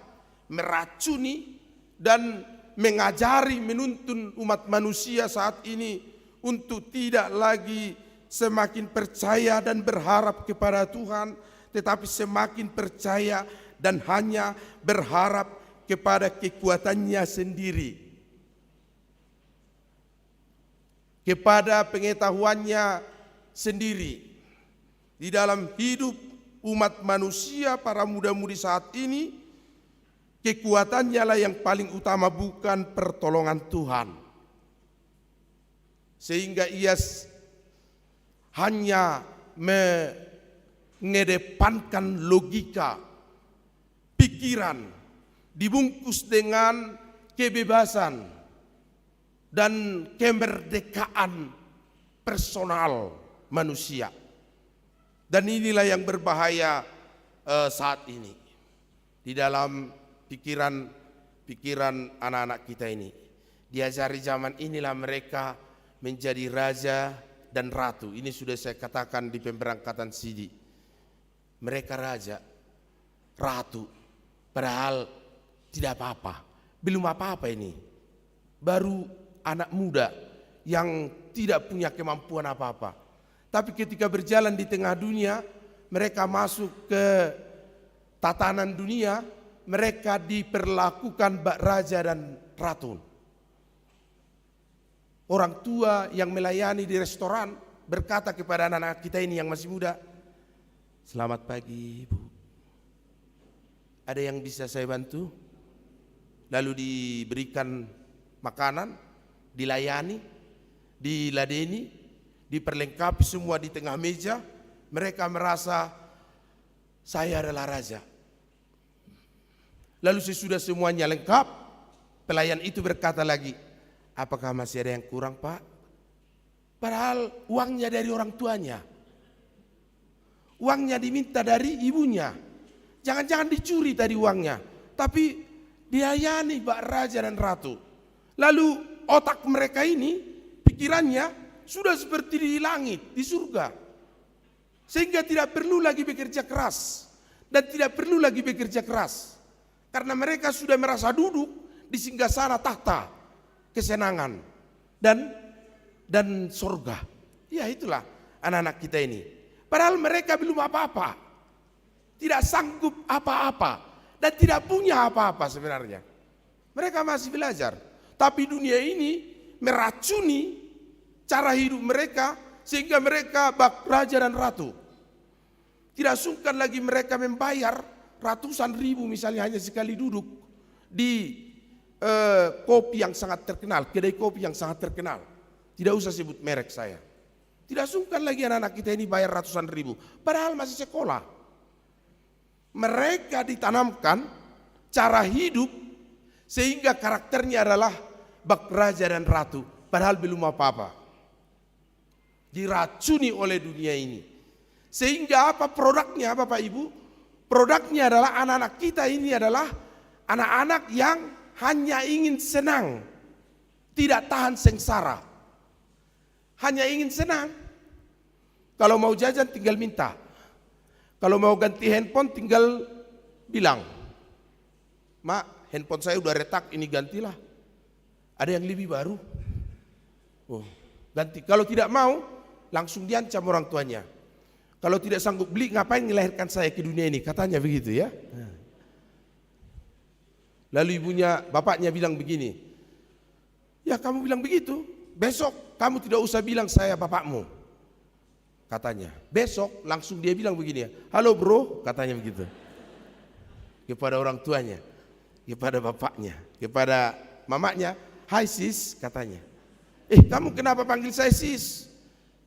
meracuni dan mengajari, menuntun umat manusia saat ini untuk tidak lagi semakin percaya dan berharap kepada Tuhan, tetapi semakin percaya dan hanya berharap kepada kekuatannya sendiri, kepada pengetahuannya sendiri. Di dalam hidup umat manusia, para muda-mudi saat ini, kekuatannya lah yang paling utama, bukan pertolongan Tuhan. Sehingga ia hanya mengedepankan logika, pikiran, dibungkus dengan kebebasan dan kemerdekaan personal manusia. Dan inilah yang berbahaya saat ini di dalam pikiran anak-anak kita ini. Diajari zaman inilah mereka menjadi raja dan ratu. Ini sudah saya katakan di pemberangkatan sidi. Mereka raja, ratu, Padahal tidak apa-apa, belum apa-apa ini. Baru anak muda yang tidak punya kemampuan apa-apa. Tapi ketika berjalan di tengah dunia, mereka masuk ke tatanan dunia, mereka diperlakukan bak raja dan ratu. Orang tua yang melayani di restoran berkata kepada anak-anak kita ini yang masih muda, "Selamat pagi, Bu. Ada yang bisa saya bantu?" Lalu diberikan makanan, dilayani, diladeni, diperlengkapi semua di tengah meja. Mereka merasa saya adalah raja. Lalu sesudah semuanya lengkap, pelayan itu berkata lagi, "Apakah masih ada yang kurang, Pak?" Padahal uangnya dari orang tuanya. Uangnya diminta dari ibunya. Jangan-jangan dicuri tadi uangnya. Tapi dilayani bak raja dan ratu. Lalu otak mereka ini, pikirannya sudah seperti di langit, di surga. Sehingga tidak perlu lagi bekerja keras. Dan tidak perlu lagi bekerja keras. Karena mereka sudah merasa duduk di singgasana tahta kesenangan dan surga. Ya itulah anak-anak kita ini. Padahal mereka belum apa-apa. Tidak sanggup apa-apa. Dan tidak punya apa-apa sebenarnya. Mereka masih belajar. Tapi dunia ini meracuni cara hidup mereka sehingga mereka bak raja dan ratu. Tidak sungkan lagi mereka membayar ratusan ribu misalnya hanya sekali duduk di kopi yang sangat terkenal, kedai kopi yang sangat terkenal. Tidak usah sebut merek saya. Tidak sungkan lagi anak-anak kita ini bayar ratusan ribu, padahal masih sekolah. Mereka ditanamkan cara hidup sehingga karakternya adalah bak raja dan ratu, padahal belum apa-apa. Diracuni oleh dunia ini. Sehingga apa produknya Bapak Ibu? Produknya adalah anak-anak kita ini adalah anak-anak yang hanya ingin senang, tidak tahan sengsara. Hanya ingin senang. Kalau mau jajan tinggal minta. Kalau mau ganti handphone tinggal bilang, "Mak, handphone saya udah retak, ini gantilah. Ada yang lebih baru." Oh, ganti. Kalau tidak mau, langsung diancam orang tuanya. Kalau tidak sanggup beli, ngapain melahirkan saya ke dunia ini? Katanya begitu ya. Lalu ibunya, bapaknya bilang begini, "Ya kamu bilang begitu, besok kamu tidak usah bilang saya bapakmu." Katanya, besok langsung dia bilang begini, "Halo bro," katanya begitu. Kepada orang tuanya, kepada bapaknya, kepada mamanya, "Hai sis," katanya. Kamu kenapa panggil saya sis?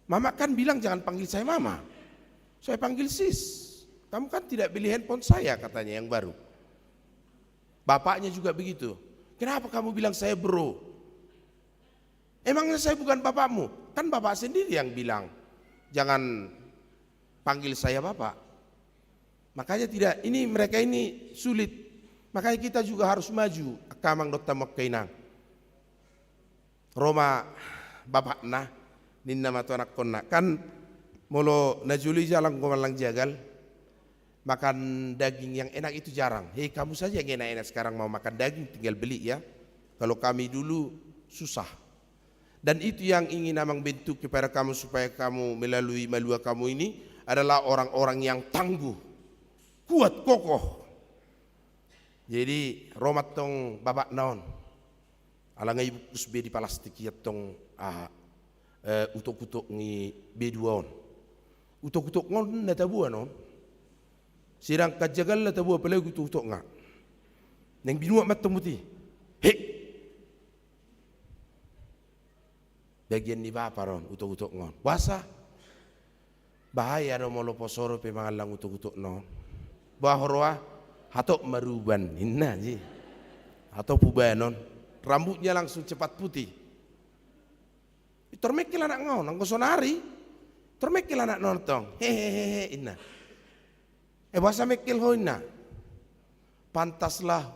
Mama kan bilang jangan panggil saya mama. Saya panggil sis. Kamu kan tidak beli handphone saya," katanya yang baru. Bapaknya juga begitu. "Kenapa kamu bilang saya bro? Emangnya saya bukan bapakmu?" Kan bapak sendiri yang bilang, "Jangan panggil saya bapak." Makanya tidak, ini mereka ini sulit. Makanya kita juga harus maju. Akamang dotta makkainang. Roma bapak nah, ninna matu anak konna. Kan molo najuli jalan gomalang jagal, makan daging yang enak itu jarang. Kamu saja yang enak-enak sekarang mau makan daging tinggal beli ya. Kalau kami dulu susah. Dan itu yang ingin Amang bentuk kepada kamu supaya kamu melalui malua kamu ini adalah orang-orang yang tangguh, kuat, kokoh. Jadi romat tong babak naon. Alangai bukus be di plastik ya tong utok-utok ngi B2 utok-utok ngon na tabua non. Sirang kajagal na tabua pala utok-utok nga. Nang binuwa matumuti. Bagian ni bapa ron utok-utok ngon. Basa. Bahaya no molo posoro pe mangalang utok-utok non. Bahorwa hatok maruban inna ji. Atau pubanon. Rambutnya langsung cepat putih. Termekil anak ngon, nang kosonari. Termekil anak nonton, hehehe inna. Bahasa mekil ho inna. Pantaslah.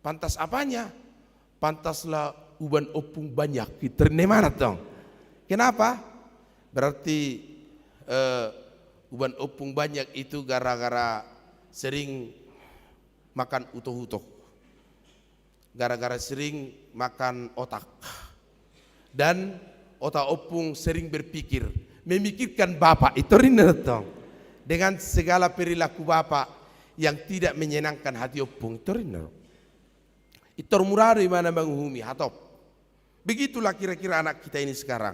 Pantas apanya? Pantaslah uban opung banyak. Kiterne mana tong? Kenapa? Berarti uban opung banyak itu gara-gara sering makan utuh-utuh. Gara-gara sering makan otak. Dan otak opung sering berpikir, memikirkan Bapak itu rinetong. Dengan segala perilaku Bapak yang tidak menyenangkan hati opung itu rinetong. Itu murah di mana menghumi hatop. Begitulah kira-kira anak kita ini sekarang.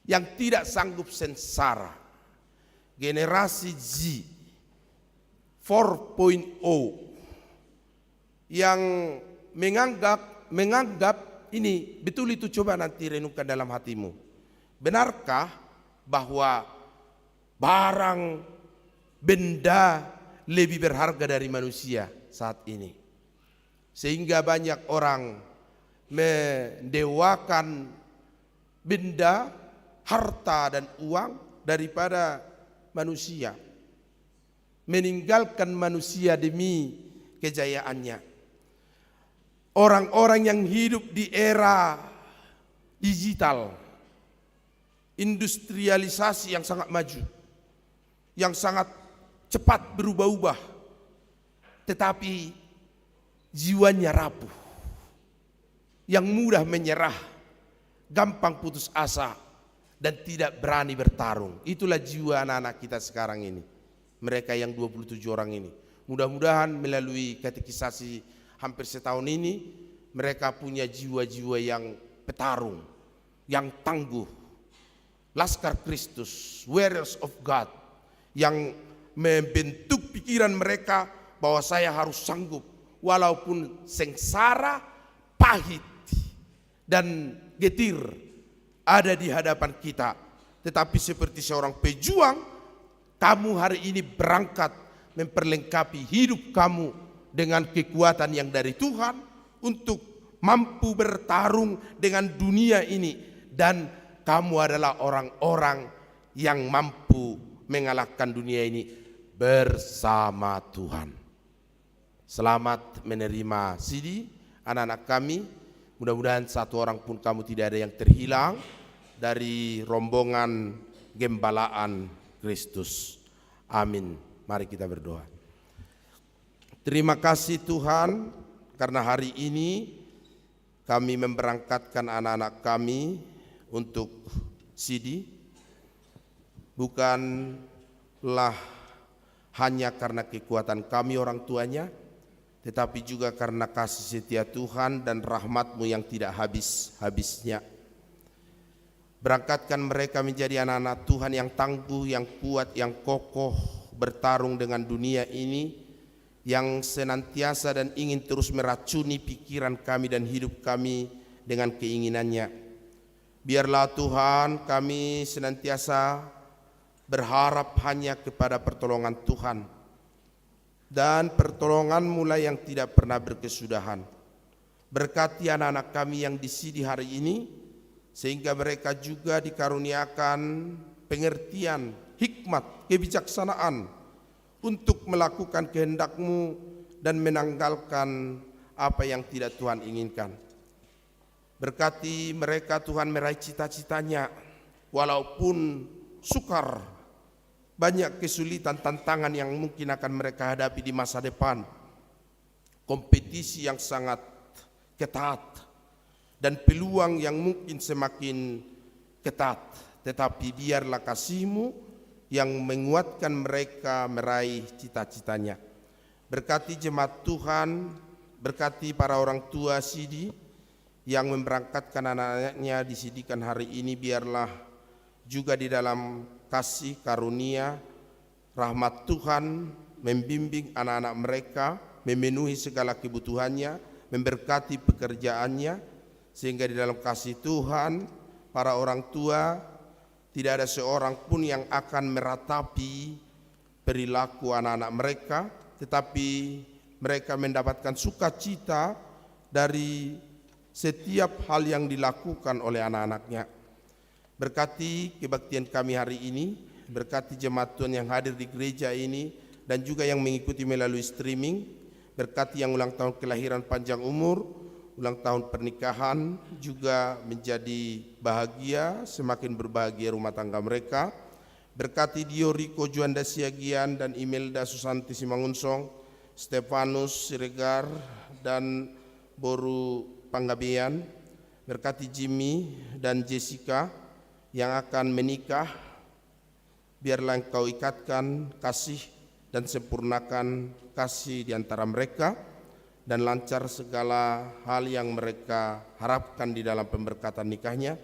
Yang tidak sanggup sengsara. Generasi Z 4.0 yang menganggap ini betul, itu coba nanti renungkan dalam hatimu. Benarkah bahwa barang benda lebih berharga dari manusia saat ini? Sehingga banyak orang mendewakan benda, harta dan uang daripada manusia. Meninggalkan manusia demi kejayaannya. Orang-orang yang hidup di era digital, industrialisasi yang sangat maju, yang sangat cepat berubah-ubah, tetapi jiwanya rapuh, yang mudah menyerah, gampang putus asa, dan tidak berani bertarung. Itulah jiwa anak-anak kita sekarang ini. Mereka yang 27 orang ini. Mudah-mudahan melalui katekisasi hampir setahun ini, mereka punya jiwa-jiwa yang petarung, yang tangguh. Laskar Kristus, warriors of God, yang membentuk pikiran mereka bahwa saya harus sanggup. Walaupun sengsara, pahit, dan getir ada di hadapan kita. Tetapi seperti seorang pejuang, kamu hari ini berangkat memperlengkapi hidup kamu dengan kekuatan yang dari Tuhan untuk mampu bertarung dengan dunia ini. Dan kamu adalah orang-orang yang mampu mengalahkan dunia ini bersama Tuhan. Selamat menerima CD anak-anak kami. Mudah-mudahan satu orang pun kamu tidak ada yang terhilang dari rombongan gembalaan Kristus. Amin. Mari kita berdoa. Terima kasih Tuhan karena hari ini kami memberangkatkan anak-anak kami untuk CD. Bukanlah hanya karena kekuatan kami orang tuanya, tetapi juga karena kasih setia Tuhan dan rahmat-Mu yang tidak habis-habisnya. Berangkatkan mereka menjadi anak-anak Tuhan yang tangguh, yang kuat, yang kokoh, bertarung dengan dunia ini, yang senantiasa dan ingin terus meracuni pikiran kami dan hidup kami dengan keinginannya. Biarlah Tuhan kami senantiasa berharap hanya kepada pertolongan Tuhan, dan pertolongan mulai yang tidak pernah berkesudahan. Berkati anak-anak kami yang di sini hari ini, sehingga mereka juga dikaruniakan pengertian, hikmat, kebijaksanaan untuk melakukan kehendak-Mu dan menanggalkan apa yang tidak Tuhan inginkan. Berkati mereka Tuhan meraih cita-citanya, walaupun sukar, banyak kesulitan, tantangan yang mungkin akan mereka hadapi di masa depan. Kompetisi yang sangat ketat dan peluang yang mungkin semakin ketat. Tetapi biarlah kasih-Mu yang menguatkan mereka meraih cita-citanya. Berkati jemaat Tuhan, berkati para orang tua Sidi yang memberangkatkan anak-anaknya disidikan hari ini. Biarlah juga di dalam kasih karunia rahmat Tuhan membimbing anak-anak mereka, memenuhi segala kebutuhannya, memberkati pekerjaannya, sehingga di dalam kasih Tuhan para orang tua tidak ada seorang pun yang akan meratapi perilaku anak-anak mereka, tetapi mereka mendapatkan sukacita dari setiap hal yang dilakukan oleh anak-anaknya. Berkati kebaktian kami hari ini, berkati jemaat Tuhan yang hadir di gereja ini dan juga yang mengikuti melalui streaming. Berkati yang ulang tahun kelahiran panjang umur, ulang tahun pernikahan juga menjadi bahagia, semakin berbahagia rumah tangga mereka. Berkati Dio Riko Juanda Siagian dan Imelda Susanti Simangunsong Stefanus Siregar dan Boru Panggabean. Berkati Jimmy dan Jessica yang akan menikah. Biarlah Engkau ikatkan kasih dan sempurnakan kasih di antara mereka, dan lancar segala hal yang mereka harapkan di dalam pemberkatan nikahnya.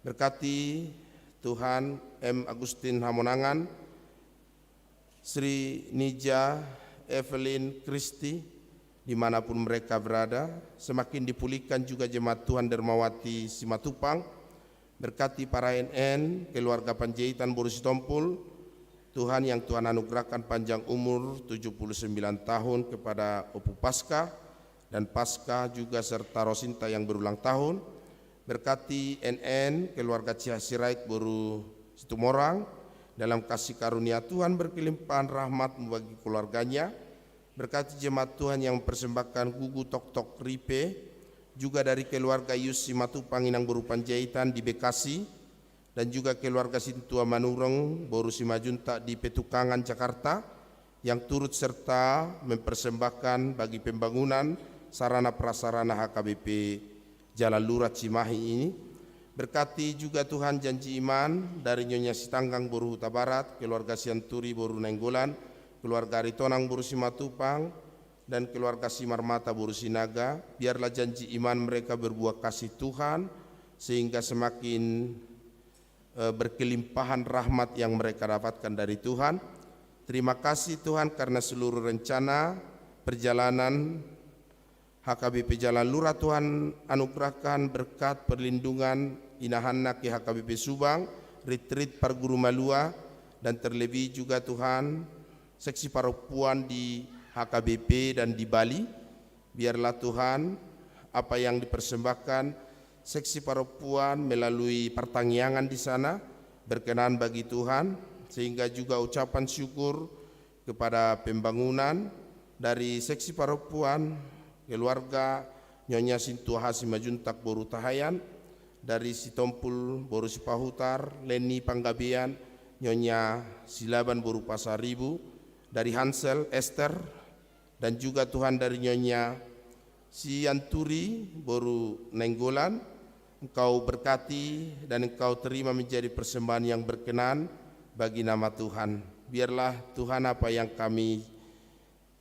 Berkati Tuhan M. Agustin Hamonangan, Sri Nija Evelyn Kristi, dimanapun mereka berada. Semakin dipulihkan juga jemaat Tuhan Dermawati Simatupang. Berkati para NN, keluarga Panjaitan Boru Sitompul, Tuhan yang Tuhan anugerahkan panjang umur 79 tahun kepada Opu Pasca dan Pasca juga serta Rosinta yang berulang tahun. Berkati NN, keluarga Cihasirait Boru Situmorang, dalam kasih karunia Tuhan berkelimpahan rahmat bagi keluarganya. Berkati jemaat Tuhan yang mempersembahkan gugu tok-tok ripe, juga dari keluarga Yus Simatupang Inang Boru Panjaitan di Bekasi, dan juga keluarga Sintua Manurung Boru Simajunta di Petukangan Jakarta, yang turut serta mempersembahkan bagi pembangunan sarana prasarana HKBP Jalan Lurah Cimahi ini. Berkati juga Tuhan janji iman dari Nyonya Sitanggang Boru Huta Barat, keluarga Sianturi Boru Nainggolan, keluarga Aritonang Boru Simatupang, dan keluarga Simarmata Boru Sinaga. Biarlah janji iman mereka berbuah kasih Tuhan, sehingga semakin berkelimpahan rahmat yang mereka dapatkan dari Tuhan. Terima kasih Tuhan karena seluruh rencana perjalanan HKBP Jalan Lurah Tuhan anugerahkan berkat perlindungan Inahanna ke HKBP Subang, retreat Parguru Malua, dan terlebih juga Tuhan seksi perempuan di HKBP dan di Bali. Biarlah Tuhan apa yang dipersembahkan seksi perempuan melalui pertanggiangan di sana berkenan bagi Tuhan, sehingga juga ucapan syukur kepada pembangunan dari seksi perempuan keluarga Nyonya Sintua Hasimajuntak Boru Tahayan, dari Sitompul Boru Sipahutar, Leni Panggabean, Nyonya Silaban Boru Pasaribu, dari Hansel Esther, dan juga Tuhan dari Nyonya Sianturi Boru Nainggolan. Engkau berkati dan Engkau terima menjadi persembahan yang berkenan bagi nama Tuhan. Biarlah Tuhan apa yang kami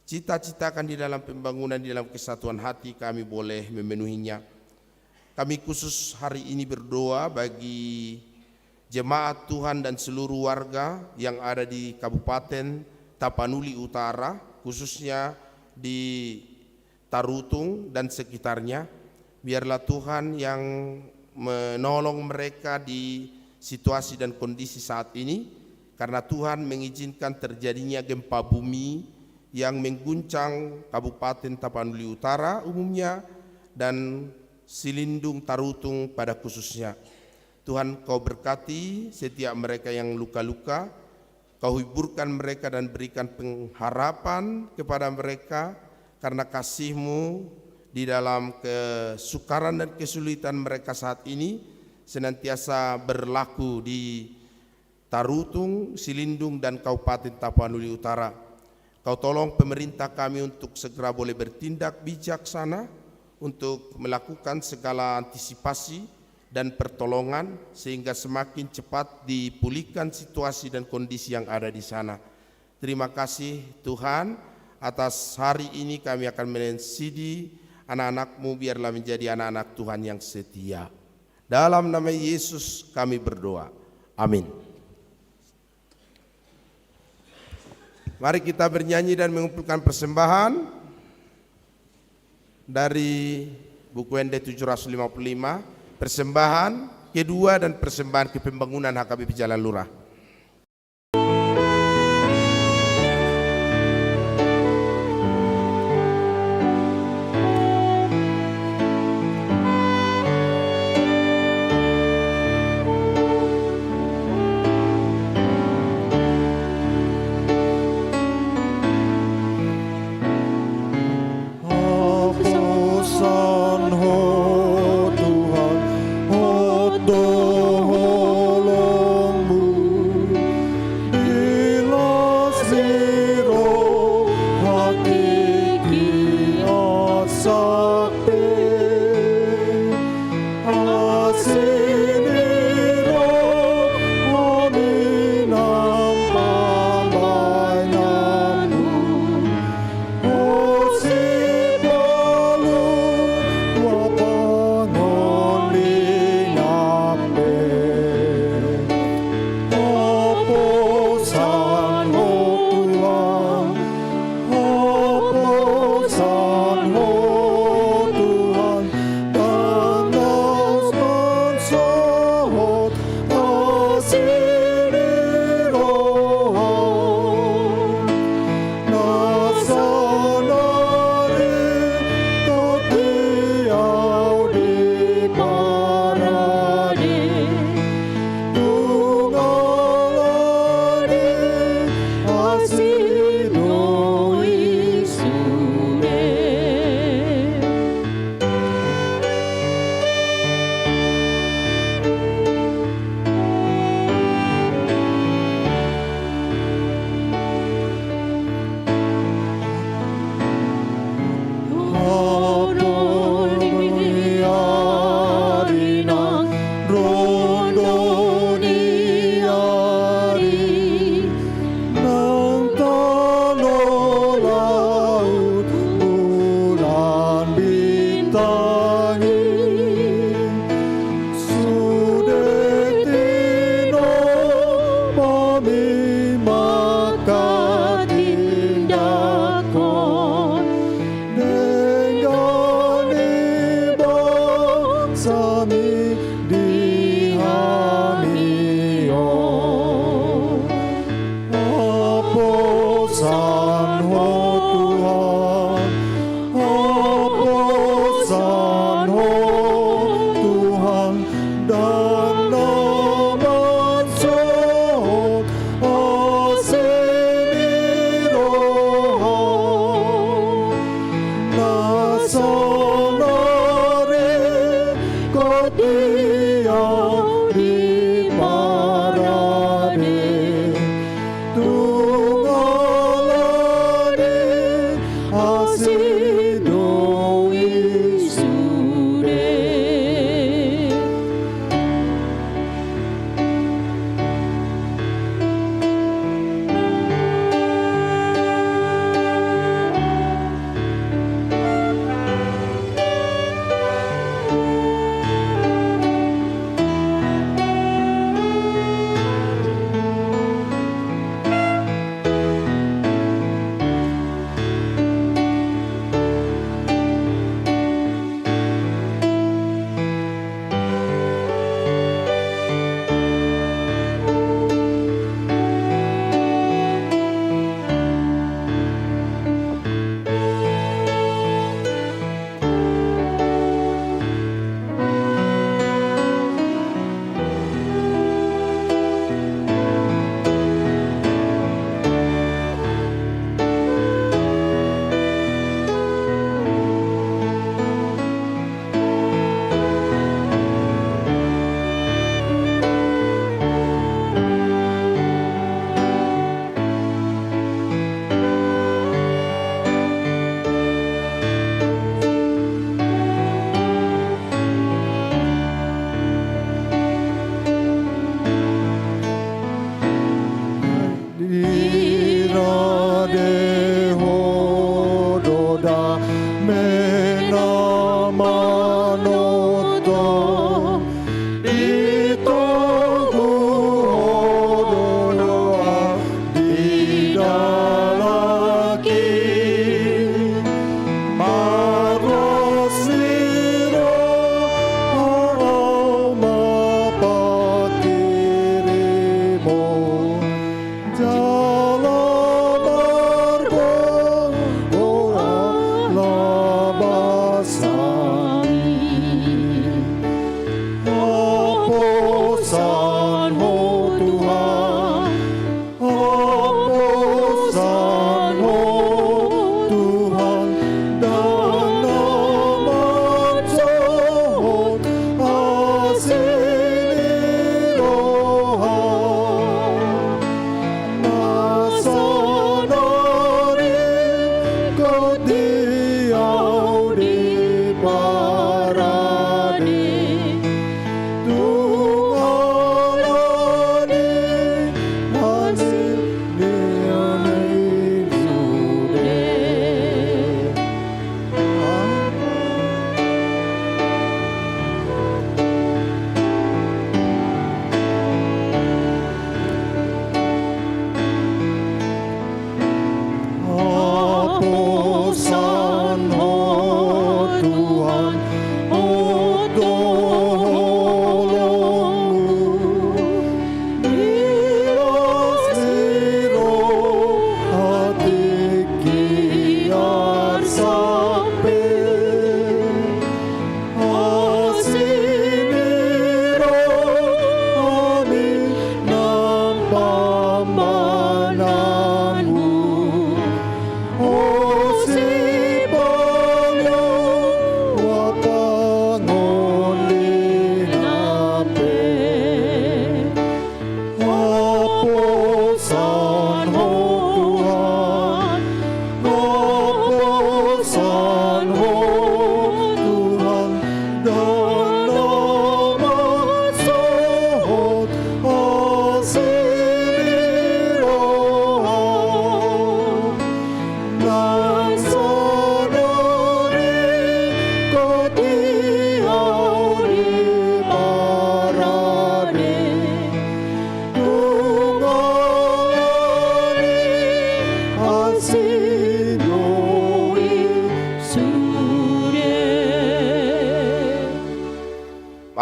cita-citakan di dalam pembangunan, di dalam kesatuan hati kami boleh memenuhinya. Kami khusus hari ini berdoa bagi jemaat Tuhan dan seluruh warga yang ada di Kabupaten Tapanuli Utara, khususnya di Tarutung dan sekitarnya. Biarlah Tuhan yang menolong mereka di situasi dan kondisi saat ini, karena Tuhan mengizinkan terjadinya gempa bumi yang mengguncang Kabupaten Tapanuli Utara umumnya dan Silindung Tarutung pada khususnya. Tuhan Kau berkati setiap mereka yang luka-luka, Kau hiburkan mereka dan berikan pengharapan kepada mereka, karena kasih-Mu di dalam kesukaran dan kesulitan mereka saat ini senantiasa berlaku di Tarutung, Silindung, dan Kabupaten Tapanuli Utara. Kau tolong pemerintah kami untuk segera boleh bertindak bijaksana untuk melakukan segala antisipasi dan pertolongan, sehingga semakin cepat dipulihkan situasi dan kondisi yang ada di sana. Terima kasih Tuhan, atas hari ini kami akan mensidi anak-anak-Mu, biarlah menjadi anak-anak Tuhan yang setia. Dalam nama Yesus kami berdoa. Amin. Mari kita bernyanyi dan mengumpulkan persembahan dari buku ND 755. Persembahan kedua dan persembahan ke pembangunan HKBP Jalan Lurah. Hati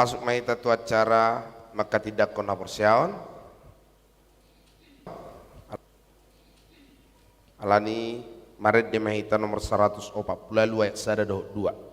Masuk mai tatu acara maka tidak kona persiaon alani maret de mahita nomor 142 ayat 1 2.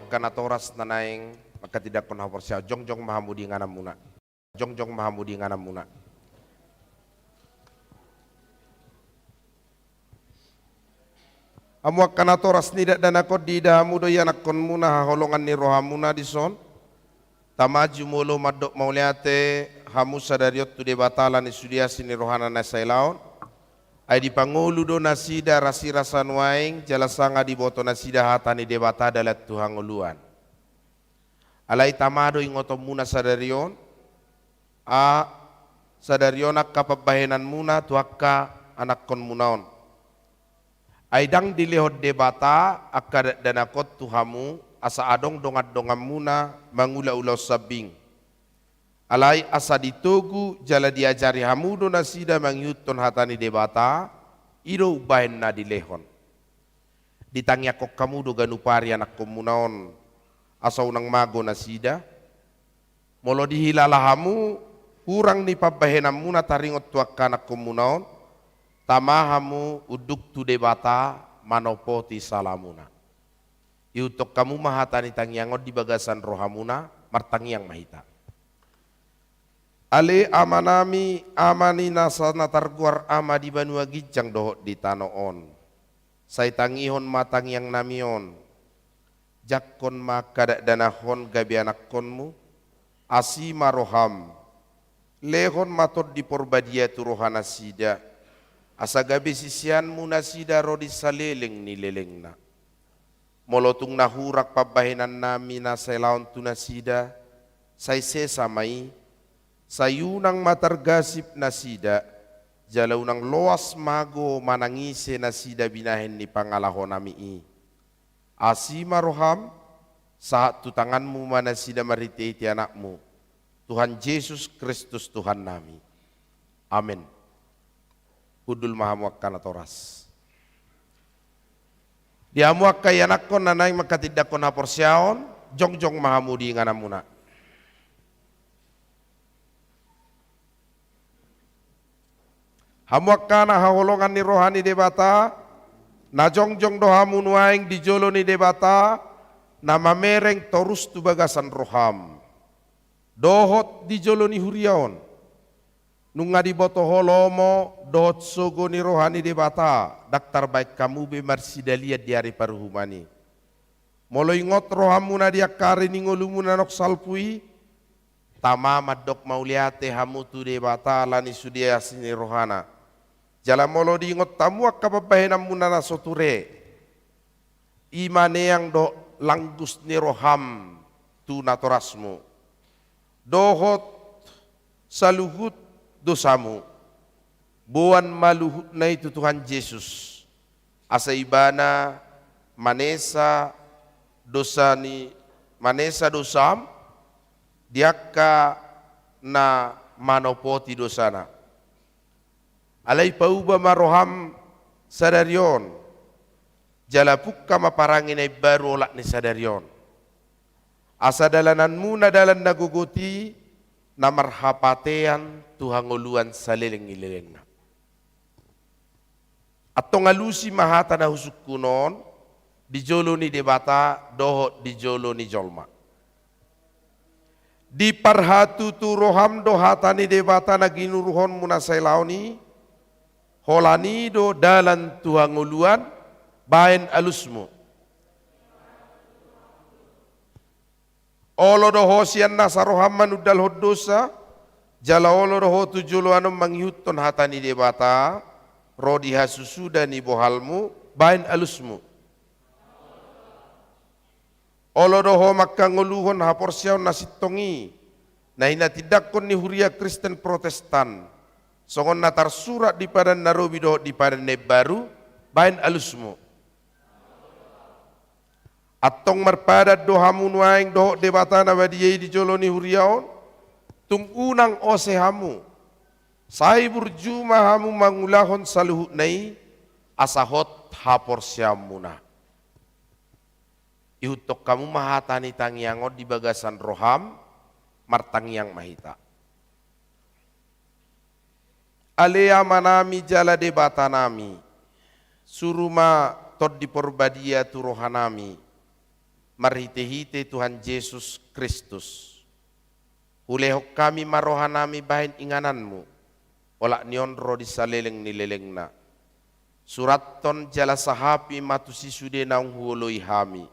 Kana toras nanaing maka tidak kon hapor sia jongjong mahamudi nganamuna jongjong mahamudi nganamuna amu kana toras nidak dana kod di dahamu do yanak kon muna holongan ni rohamuna dison tamaju molo madok mauliate hamu sadariot tu de batala ni sudia sini rohana na sailaon ai di pangulu do nasida rasi rasan waing jalasanga di boto nasida hatani debata dalat Tuhan uluan. Alai tamado ingoto muna sadarion a sadarion ak kapabahenan muna tuakka anak kon munaon. Ai dang dilehot debata akka danakot tuhamu asa adong dongat dongam muna mangula ulau sabing. Alai asa ditogu jala diajari hamudo nasida mangyuton hatani debata iro ubahen na dilehon. Ditangya kok kamudo ganupari anak komunaon asa unang mago nasida. Molo dihilala hamu kurang ni pabahenam muna taringot tuak anak komunaon tamahamu uduk tu debata manopoti salamuna. Iutok kamu mahatani tangyangot di bagasan rohamuna martangyang mahita. Ale amanami amani nasana targuar ama di banua gijang dohot di tanoon. Say tangihon matang yang namion. Jakkon makadak danahon gabi anak konmu. Asi maroham. Lehon matot di porbadia tu rohana sida. Asa gabi sisian munasida rodi saleleng ni lelengna. Molotung nahurak pabahenan nami naselaon tu nasida. Say sesamai. Sayunang matargasip nasida, jalaw nang loas mago manangise nasida binahen ni pangalahon nami. Asima roham, saat tutanganmu manasida mariteti anakmu, Tuhan Yesus Kristus Tuhan nami. Amin. Hudul mahamuak kana toras. Diamuak kay anak kon nanay makatidak kon haporsyaon, jongjong mahamudi nganamuna. Hamuak kana hawolongan ni rohani debata, na jongjong dohamu nuaing di jolo ni debata, na mamereng torus tu bagasan roham. Dohot di jolo ni huriaon, nunga di boto holomo, dohot sogo ni rohani debata, daktar baik kamu be marsidalia di hari paruhumani. Molo ingot rohamu na diakari ni ngolumu nanok salpui, tama madok mauliate hamu tu debata lani sudia sini rohana. Jala molo di ingot tamu akababahenam munana soture. Imane yang do langgus ni roham tu natorasmu. Dohot saluhut dosamu. Buan maluhut na itu Tuhan Yesus. Asa ibana manesa dosani manesa dosam diakka na manopoti dosana. Alai pauba maroham sadarion. Jalapukka maparangin ay baru olak ni sadarion. Asa dalanan muna dalan naguguti na marhapatean tuhanguluan sa lileng-ilileng na. At ngalusi mahata na husuk kunon, di jolo ni debata, doho di jolo ni jolma. Di parhatu tu roham dohata ni debata na ginuruhon muna sa ilaoni, holani do dalan tuhanguluan, bain alusmu. Olo do hosian nasa roham manudal hodosa, jala olo do hotu jolo anum manghyuton hatani debata, rodi hasusuda ni bohalmu, bain alusmu. Olo do ho makanguluhon haporsyaw nasitongi, na hinatidakon ni huria Kristen Protestan, songon natar surat di padan narobi do di padan baru, bain alusmu. Atong marpadat dohamu nuaing dohok debatana badiyai di joloni huriaon, tung unang ose hamu, sai burjuma hamu mangulahon saluhut nai, asahot hapor siamuna. Ihutok kamu mahatani tangiangon di bagasan roham, martangiang mahita. Alea manami jala debatanami, suruma tod di porbadia tu rohanami, marhite-hite Tuhan Yesus Kristus. Hulehok kami marohanami bahin ingananmu, olak nionro di saleleng nilelengna. Suratton jala sahapi matusi sude naung huoloi hami.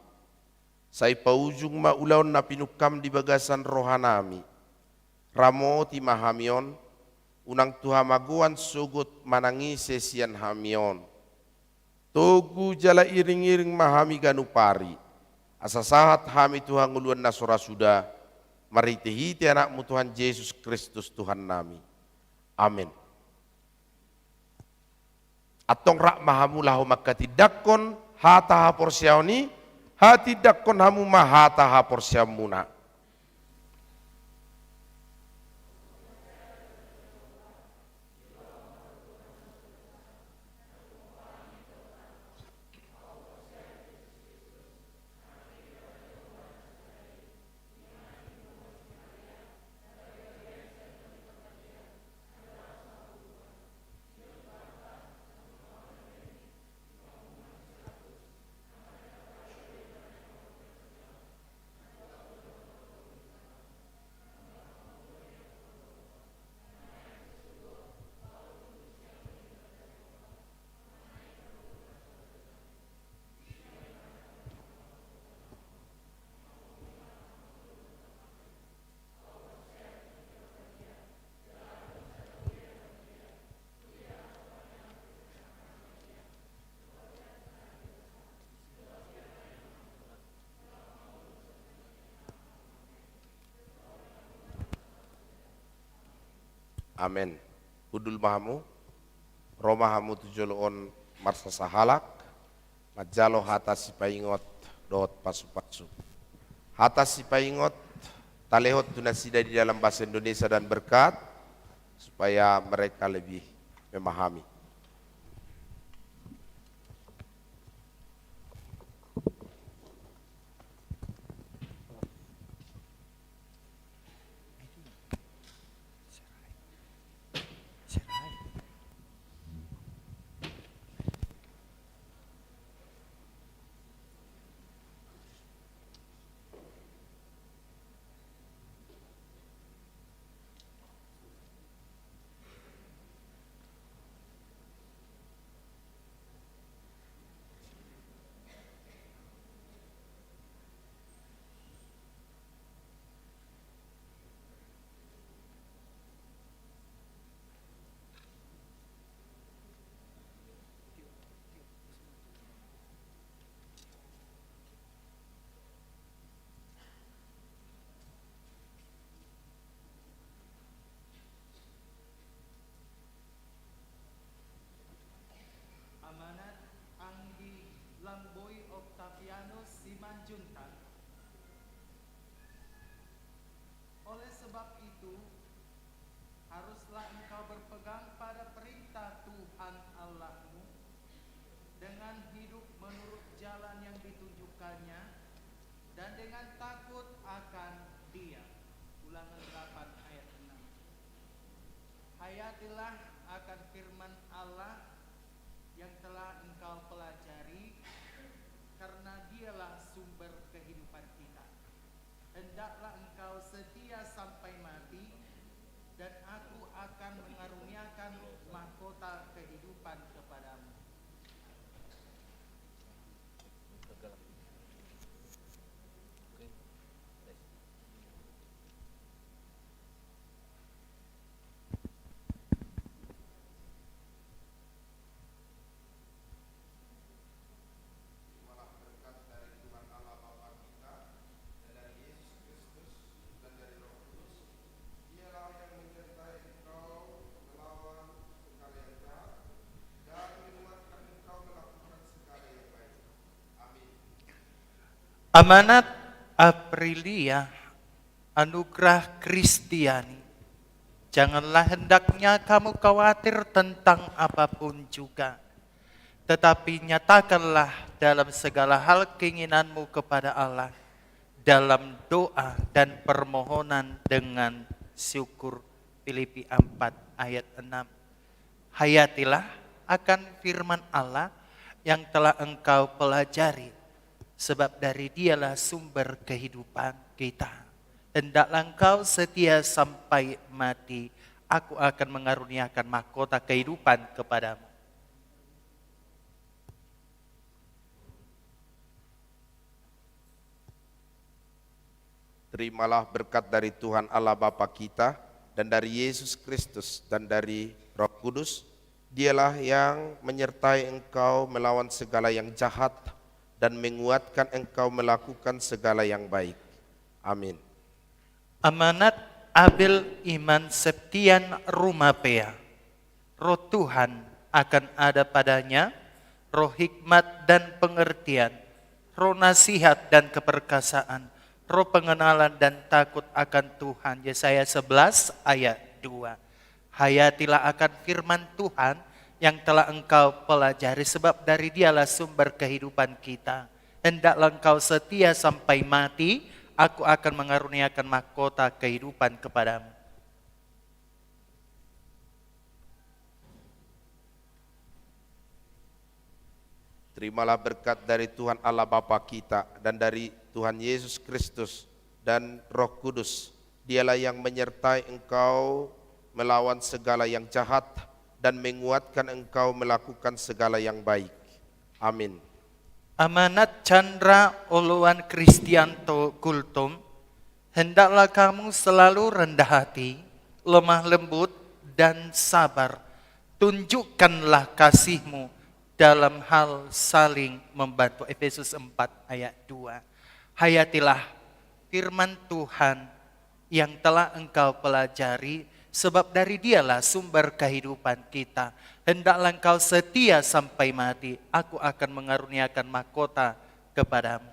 Sai paujung maulaon na pinukam di bagasan rohanami. Ramoti mahamion, unang tuhamaguan sugut manangise sian hamion. Togu jala iring-iring mahami ganupari. Asasahat hami Tuhan nguluan nasora sudah. Marite-hite anakmu Tuhan Yesus Kristus Tuhan nami. Amin. Atong rak mahamu lahu makati dakon hata hapor siaoni, hati dakon hamu mahata hapor siamuna. Amin. Udul mahamu, romahamu tujoloon marsa sahalak, majalo hata sipaingot dot pasu-pasu. Hata sipaingot talehot tunasida di dalam bahasa Indonesia dan berkat, supaya mereka lebih memahami. Oleh sebab itu, haruslah engkau berpegang pada perintah Tuhan Allahmu dengan hidup menurut jalan yang ditunjukkannya dan dengan takut akan Dia. Ulangan 8 ayat 6. Hayatilah akan firman Allah yang telah engkau pelajari, karena Dialah sumber kehidupan kita. Hendaklah engkau setia sampai mati, dan aku akan mengaruniakan mahkota kehidupan kepadamu. Amanat Aprilia, anugerah Kristiani. Janganlah hendaknya kamu khawatir tentang apapun juga, tetapi nyatakanlah dalam segala hal keinginanmu kepada Allah, dalam doa dan permohonan dengan syukur. Filipi 4 ayat 6. Hayatilah akan firman Allah yang telah engkau pelajari, sebab dari dialah sumber kehidupan kita. Hendaklah engkau setia sampai mati, aku akan mengaruniakan mahkota kehidupan kepadamu. Terimalah berkat dari Tuhan Allah Bapa kita dan dari Yesus Kristus dan dari Roh Kudus. Dialah yang menyertai engkau melawan segala yang jahat dan menguatkan engkau melakukan segala yang baik. Amin. Amanat Abel Iman Septian Rumapea. Roh Tuhan akan ada padanya, roh hikmat dan pengertian, roh nasihat dan keperkasaan, roh pengenalan dan takut akan Tuhan. Yesaya 11 ayat 2. Hayatilah akan firman Tuhan yang telah engkau pelajari, sebab dari dialah sumber kehidupan kita. Hendaklah engkau setia sampai mati, aku akan mengaruniakan mahkota kehidupan kepadamu. Terimalah berkat dari Tuhan Allah Bapa kita dan dari Tuhan Yesus Kristus dan Roh Kudus. Dialah yang menyertai engkau melawan segala yang jahat dan menguatkan engkau melakukan segala yang baik. Amin. Amanat Chandra Oluan Kristianto Kultum. Hendaklah kamu selalu rendah hati, lemah lembut dan sabar. Tunjukkanlah kasihmu dalam hal saling membantu. Efesus 4 ayat 2. Hayatilah firman Tuhan yang telah engkau pelajari, sebab dari dialah sumber kehidupan kita. Hendaklah engkau setia sampai mati, aku akan mengaruniakan mahkota kepadamu.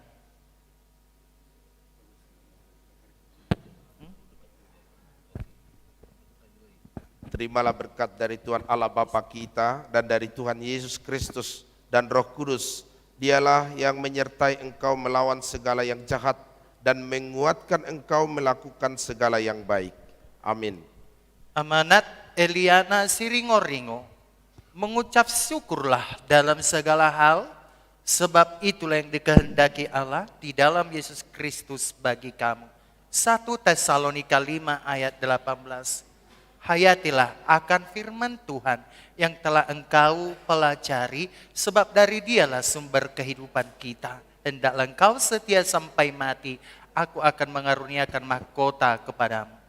Terimalah berkat dari Tuhan Allah Bapa kita dan dari Tuhan Yesus Kristus dan Roh Kudus. Dialah yang menyertai engkau melawan segala yang jahat dan menguatkan engkau melakukan segala yang baik. Amin. Amanat Eliana Siringoringo. Mengucap syukurlah dalam segala hal, sebab itulah yang dikehendaki Allah di dalam Yesus Kristus bagi kamu. 1 Tesalonika 5 ayat 18. Hayatilah akan firman Tuhan yang telah engkau pelajari, sebab dari dialah sumber kehidupan kita. Hendaklah engkau setia sampai mati, aku akan mengaruniakan mahkota kepadamu.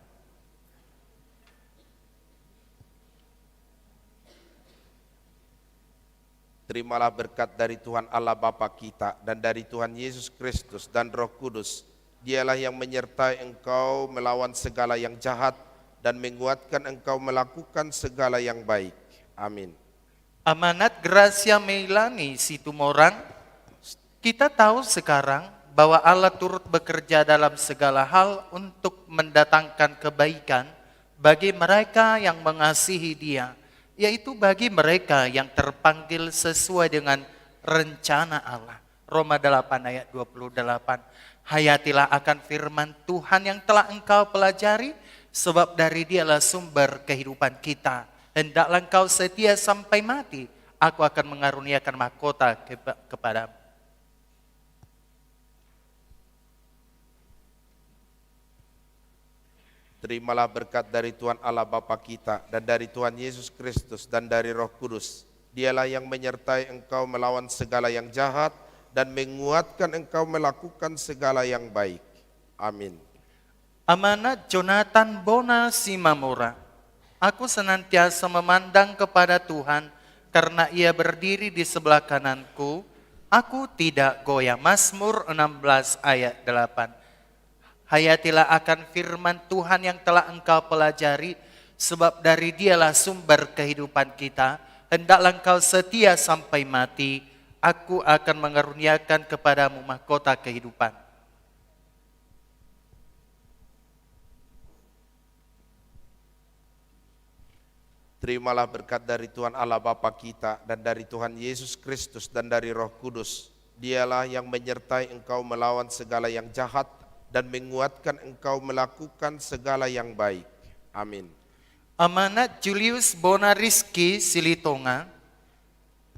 Terimalah berkat dari Tuhan Allah Bapa kita dan dari Tuhan Yesus Kristus dan Roh Kudus. Dialah yang menyertai engkau melawan segala yang jahat dan menguatkan engkau melakukan segala yang baik. Amin. Amanat Gracia Meilani Situmorang. Kita tahu sekarang bahwa Allah turut bekerja dalam segala hal untuk mendatangkan kebaikan bagi mereka yang mengasihi Dia, yaitu bagi mereka yang terpanggil sesuai dengan rencana Allah. Roma 8 ayat 28. Hayatilah akan firman Tuhan yang telah engkau pelajari, sebab dari dialah sumber kehidupan kita. Hendaklah engkau setia sampai mati, aku akan mengaruniakan mahkota kepadamu. Terimalah berkat dari Tuhan Allah Bapa kita dan dari Tuhan Yesus Kristus dan dari Roh Kudus. Dialah yang menyertai engkau melawan segala yang jahat dan menguatkan engkau melakukan segala yang baik. Amin. Amanat Jonathan Bona Simamura. Aku senantiasa memandang kepada Tuhan, karena Ia berdiri di sebelah kananku, aku tidak goyah. Mazmur 16 ayat 8. Hayatilah akan firman Tuhan yang telah engkau pelajari, sebab dari dialah sumber kehidupan kita. Hendaklah engkau setia sampai mati, aku akan mengaruniakan kepadamu mahkota kehidupan. Terimalah berkat dari Tuhan Allah Bapa kita dan dari Tuhan Yesus Kristus dan dari Roh Kudus. Dialah yang menyertai engkau melawan segala yang jahat dan menguatkan engkau melakukan segala yang baik. Amin. Amanat Julius Bonariski Silitonga,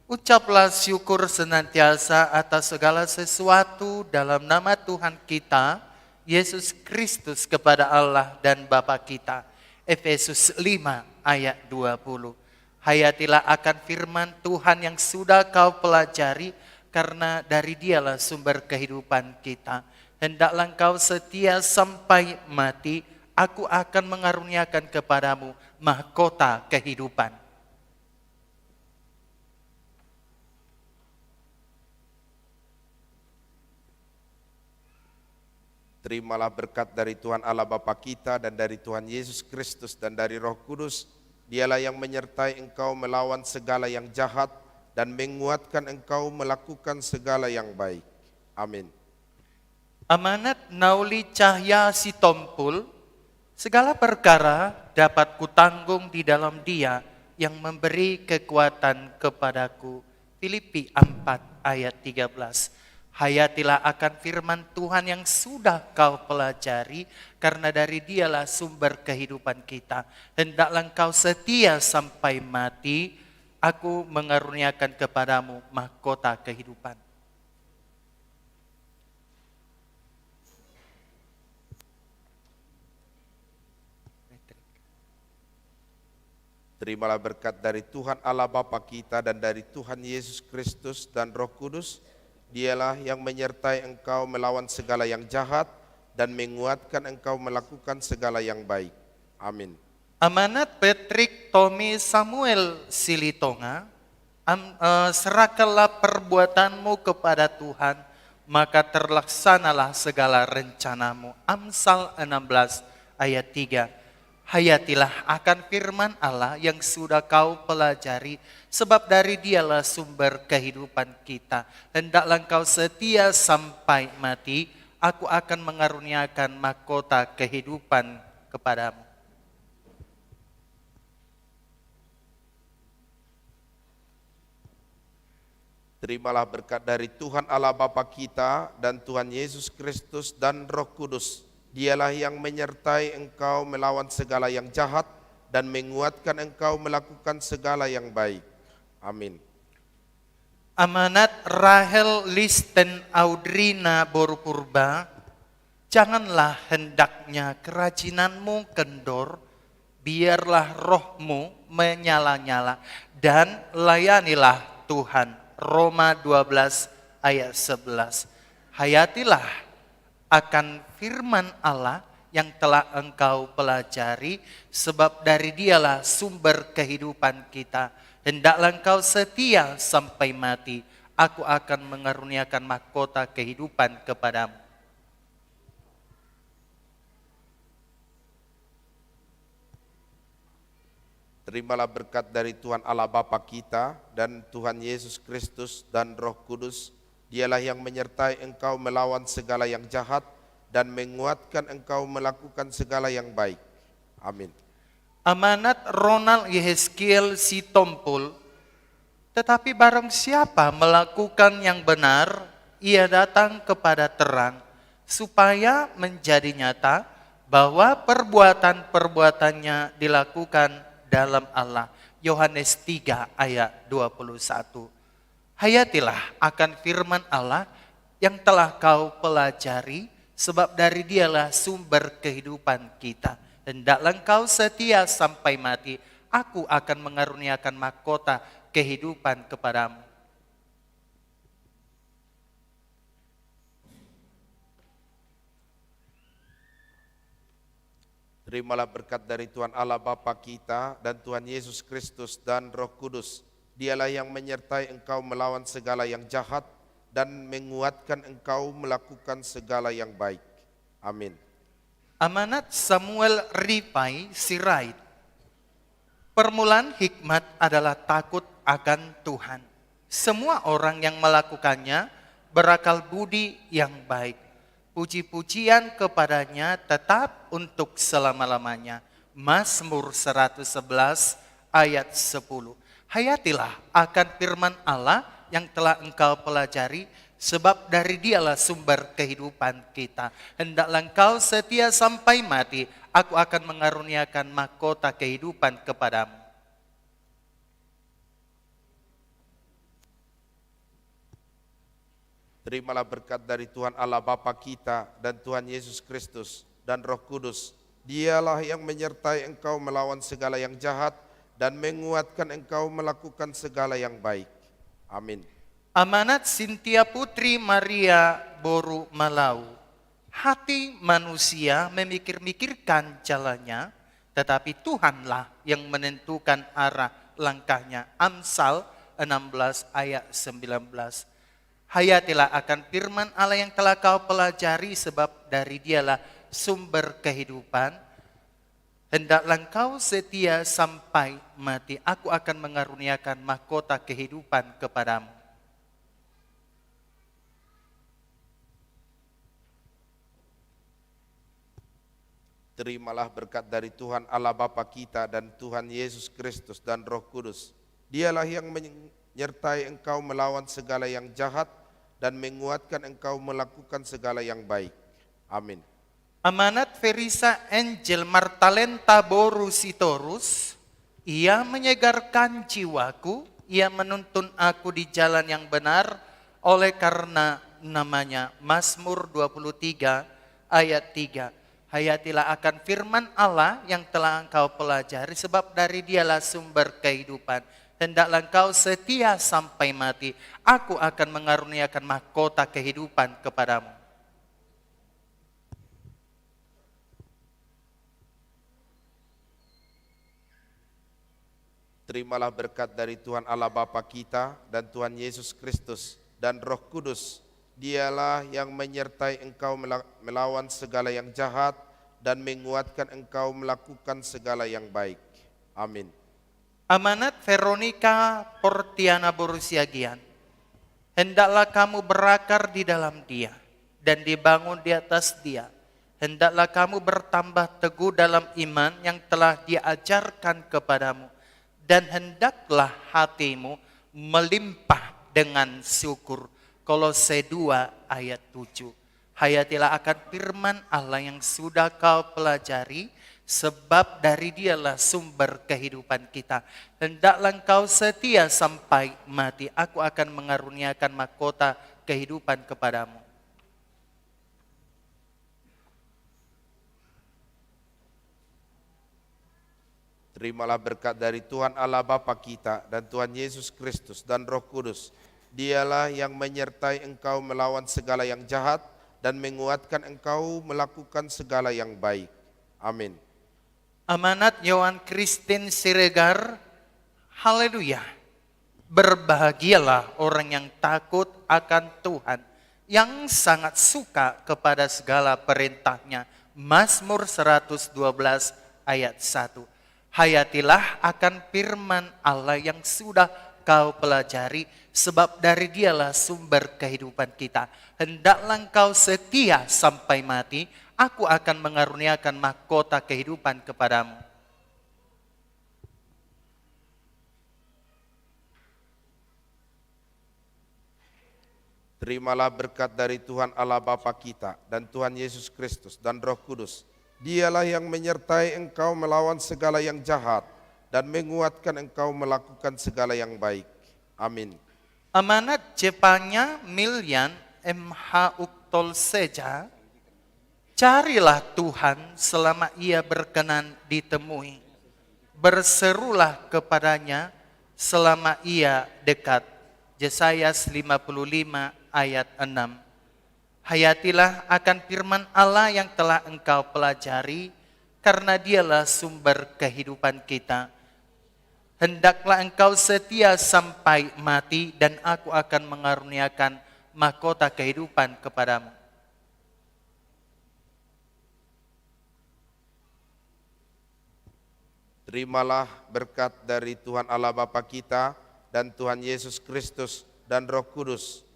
ucaplah syukur senantiasa atas segala sesuatu dalam nama Tuhan kita, Yesus Kristus kepada Allah dan Bapa kita. Efesus 5 ayat 20. Hayatilah akan firman Tuhan yang sudah kau pelajari, karena dari dialah sumber kehidupan kita. Hendaklah engkau setia sampai mati, aku akan mengaruniakan kepadamu mahkota kehidupan. Terimalah berkat dari Tuhan Allah Bapa kita dan dari Tuhan Yesus Kristus dan dari Roh Kudus. Dialah yang menyertai engkau melawan segala yang jahat dan menguatkan engkau melakukan segala yang baik. Amin. Amanat Nauli Cahya Sitompul, segala perkara dapat kutanggung di dalam Dia yang memberi kekuatan kepadaku. Filipi 4 ayat 13. Hayatilah akan firman Tuhan yang sudah kau pelajari, karena dari dialah sumber kehidupan kita. Hendaklah engkau setia sampai mati, aku mengaruniakan kepadamu mahkota kehidupan. Terimalah berkat dari Tuhan Allah Bapa kita dan dari Tuhan Yesus Kristus dan Roh Kudus. Dialah yang menyertai engkau melawan segala yang jahat dan menguatkan engkau melakukan segala yang baik. Amin. Amanat Patrick Tommy Samuel Silitonga, serahkanlah perbuatanmu kepada Tuhan, maka terlaksanalah segala rencanamu. Amsal 16 ayat 3. Hayatilah akan firman Allah yang sudah kau pelajari, sebab dari dialah sumber kehidupan kita. Hendaklah engkau setia sampai mati, aku akan mengaruniakan mahkota kehidupan kepadamu. Terimalah berkat dari Tuhan Allah Bapa kita dan Tuhan Yesus Kristus dan Roh Kudus. Dialah yang menyertai engkau melawan segala yang jahat dan menguatkan engkau melakukan segala yang baik. Amin. Amanat Rahel Listen Audrina Borupurba, janganlah hendaknya kerajinanmu kendor, biarlah rohmu menyala-nyala dan layanilah Tuhan. Roma 12 ayat 11. Hayatilah akan firman Allah yang telah engkau pelajari, sebab dari dialah sumber kehidupan kita. Hendaklah engkau setia sampai mati, aku akan mengaruniakan mahkota kehidupan kepadamu. Terimalah berkat dari Tuhan Allah Bapa kita dan Tuhan Yesus Kristus dan Roh Kudus. Dialah yang menyertai engkau melawan segala yang jahat dan menguatkan engkau melakukan segala yang baik. Amin. Amanat Ronald Yehezkiel Sitompul, tetapi barang siapa melakukan yang benar, ia datang kepada terang, supaya menjadi nyata bahwa perbuatan-perbuatannya dilakukan dalam Allah. Yohanes 3 ayat 21. Hayatilah akan firman Allah yang telah kau pelajari, sebab dari dialah sumber kehidupan kita. Hendaklah engkau setia sampai mati, aku akan mengaruniakan mahkota kehidupan kepadamu. Terimalah berkat dari Tuhan Allah Bapa kita dan Tuhan Yesus Kristus dan Roh Kudus. Dialah yang menyertai engkau melawan segala yang jahat dan menguatkan engkau melakukan segala yang baik. Amin. Amanat Samuel Ripai Sirait. Permulaan hikmat adalah takut akan Tuhan. Semua orang yang melakukannya berakal budi yang baik. Puji-pujian kepadanya tetap untuk selama-lamanya. Mazmur 111 ayat 10. Hayatilah akan firman Allah yang telah engkau pelajari, sebab dari Dialah sumber kehidupan kita. Hendaklah engkau setia sampai mati, aku akan mengaruniakan mahkota kehidupan kepadamu. Terimalah berkat dari Tuhan Allah Bapa kita dan Tuhan Yesus Kristus dan Roh Kudus. Dialah yang menyertai engkau melawan segala yang jahat dan menguatkan engkau melakukan segala yang baik. Amin. Amanat Sintia Putri Maria Boru Malau. Hati manusia memikir-mikirkan jalannya, tetapi Tuhanlah yang menentukan arah langkahnya. Amsal 16 ayat 19. Hayatilah akan firman Allah yang telah kau pelajari, sebab dari Dialah sumber kehidupan. Hendaklah engkau setia sampai mati, aku akan mengaruniakan mahkota kehidupan kepadamu. Terimalah berkat dari Tuhan Allah Bapa kita dan Tuhan Yesus Kristus dan Roh Kudus. Dialah yang menyertai engkau melawan segala yang jahat dan menguatkan engkau melakukan segala yang baik. Amin. Amanat Verisa Angel Martalenta Boru Sitorus. Ia menyegarkan jiwaku, ia menuntun aku di jalan yang benar oleh karena namanya. Mazmur 23 ayat 3. Hayatilah akan firman Allah yang telah engkau pelajari, sebab dari Dialah sumber kehidupan. Hendaklah engkau setia sampai mati, aku akan mengaruniakan mahkota kehidupan kepadamu. Terimalah berkat dari Tuhan Allah Bapa kita dan Tuhan Yesus Kristus dan Roh Kudus. Dialah yang menyertai engkau melawan segala yang jahat dan menguatkan engkau melakukan segala yang baik. Amin. Amanat Veronica Portiana Borusiagian. Hendaklah kamu berakar di dalam Dia dan dibangun di atas Dia. Hendaklah kamu bertambah teguh dalam iman yang telah diajarkan kepadamu. Dan hendaklah hatimu melimpah dengan syukur. Kolose 2 ayat 7. Hayatilah akan firman Allah yang sudah kau pelajari, sebab dari Dialah sumber kehidupan kita. Hendaklah engkau setia sampai mati, aku akan mengaruniakan mahkota kehidupan kepadamu. Terimalah berkat dari Tuhan Allah Bapa kita dan Tuhan Yesus Kristus dan Roh Kudus. Dialah yang menyertai engkau melawan segala yang jahat dan menguatkan engkau melakukan segala yang baik. Amin. Amanat Yohan Christine Siregar. Haleluya. Berbahagialah orang yang takut akan Tuhan, yang sangat suka kepada segala perintahnya. Mazmur 112 ayat 1. Hayatilah akan firman Allah yang sudah kau pelajari, sebab dari Dialah sumber kehidupan kita. Hendaklah engkau setia sampai mati, aku akan mengaruniakan mahkota kehidupan kepadamu. Terimalah berkat dari Tuhan Allah Bapa kita dan Tuhan Yesus Kristus dan Roh Kudus. Dialah yang menyertai engkau melawan segala yang jahat dan menguatkan engkau melakukan segala yang baik. Amin. Amanat Jepangnya Milyan MH Uktol Seja. Carilah Tuhan selama Ia berkenan ditemui. Berserulah kepadanya selama Ia dekat. Yesaya 55 ayat 6. Hayatilah akan firman Allah yang telah engkau pelajari, karena Dialah sumber kehidupan kita. Hendaklah engkau setia sampai mati, dan aku akan mengaruniakan mahkota kehidupan kepadamu. Terimalah berkat dari Tuhan Allah Bapa kita dan Tuhan Yesus Kristus dan Roh Kudus.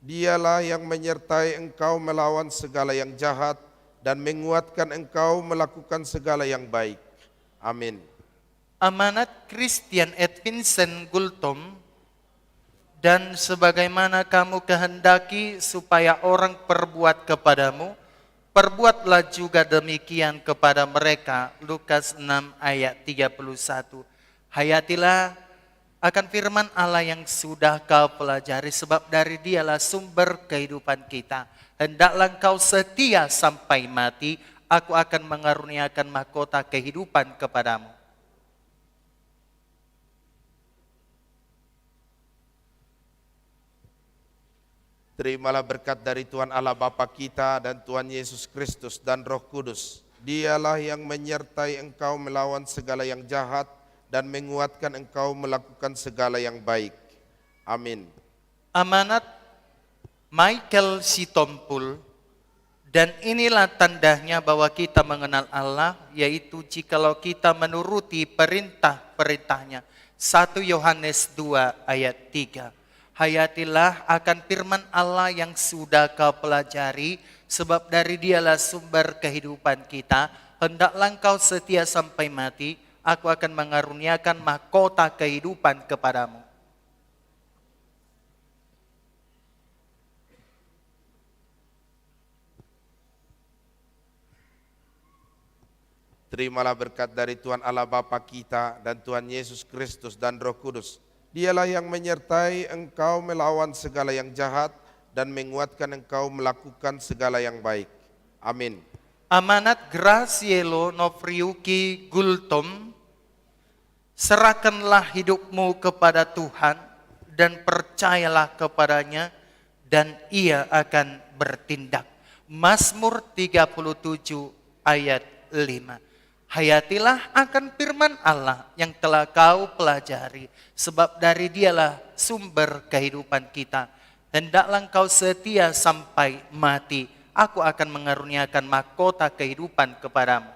Dialah yang menyertai engkau melawan segala yang jahat dan menguatkan engkau melakukan segala yang baik. Amin. Amanat Christian Ed Vincent Gultom, dan sebagaimana kamu kehendaki supaya orang perbuat kepadamu, perbuatlah juga demikian kepada mereka. Lukas 6 ayat 31. Hayatilah akan firman Allah yang sudah kau pelajari, sebab dari Dialah sumber kehidupan kita. Hendaklah engkau setia sampai mati, aku akan mengaruniakan mahkota kehidupan kepadamu. Terimalah berkat dari Tuhan Allah Bapa kita dan Tuhan Yesus Kristus dan Roh Kudus. Dialah yang menyertai engkau melawan segala yang jahat dan menguatkan engkau melakukan segala yang baik. Amin. Amanat Michael Sitompul, dan inilah tandanya bahwa kita mengenal Allah, yaitu jikalau kita menuruti perintah-perintahnya. 1 Yohanes 2 ayat 3. Hayatilah akan firman Allah yang sudah kau pelajari, sebab dari Dialah sumber kehidupan kita. Hendaklah engkau setia sampai mati, aku akan mengaruniakan mahkota kehidupan kepadamu. Terimalah berkat dari Tuhan Allah Bapa kita dan Tuhan Yesus Kristus dan Roh Kudus. Dialah yang menyertai engkau melawan segala yang jahat dan menguatkan engkau melakukan segala yang baik. Amin. Amanat Gracielo Novriuki Gultom, serahkanlah hidupmu kepada Tuhan dan percayalah kepadanya dan Ia akan bertindak. Mazmur 37 ayat 5. Hayatilah akan firman Allah yang telah kau pelajari, sebab dari Dialah sumber kehidupan kita. Hendaklah engkau setia sampai mati, aku akan mengaruniakan mahkota kehidupan kepadamu.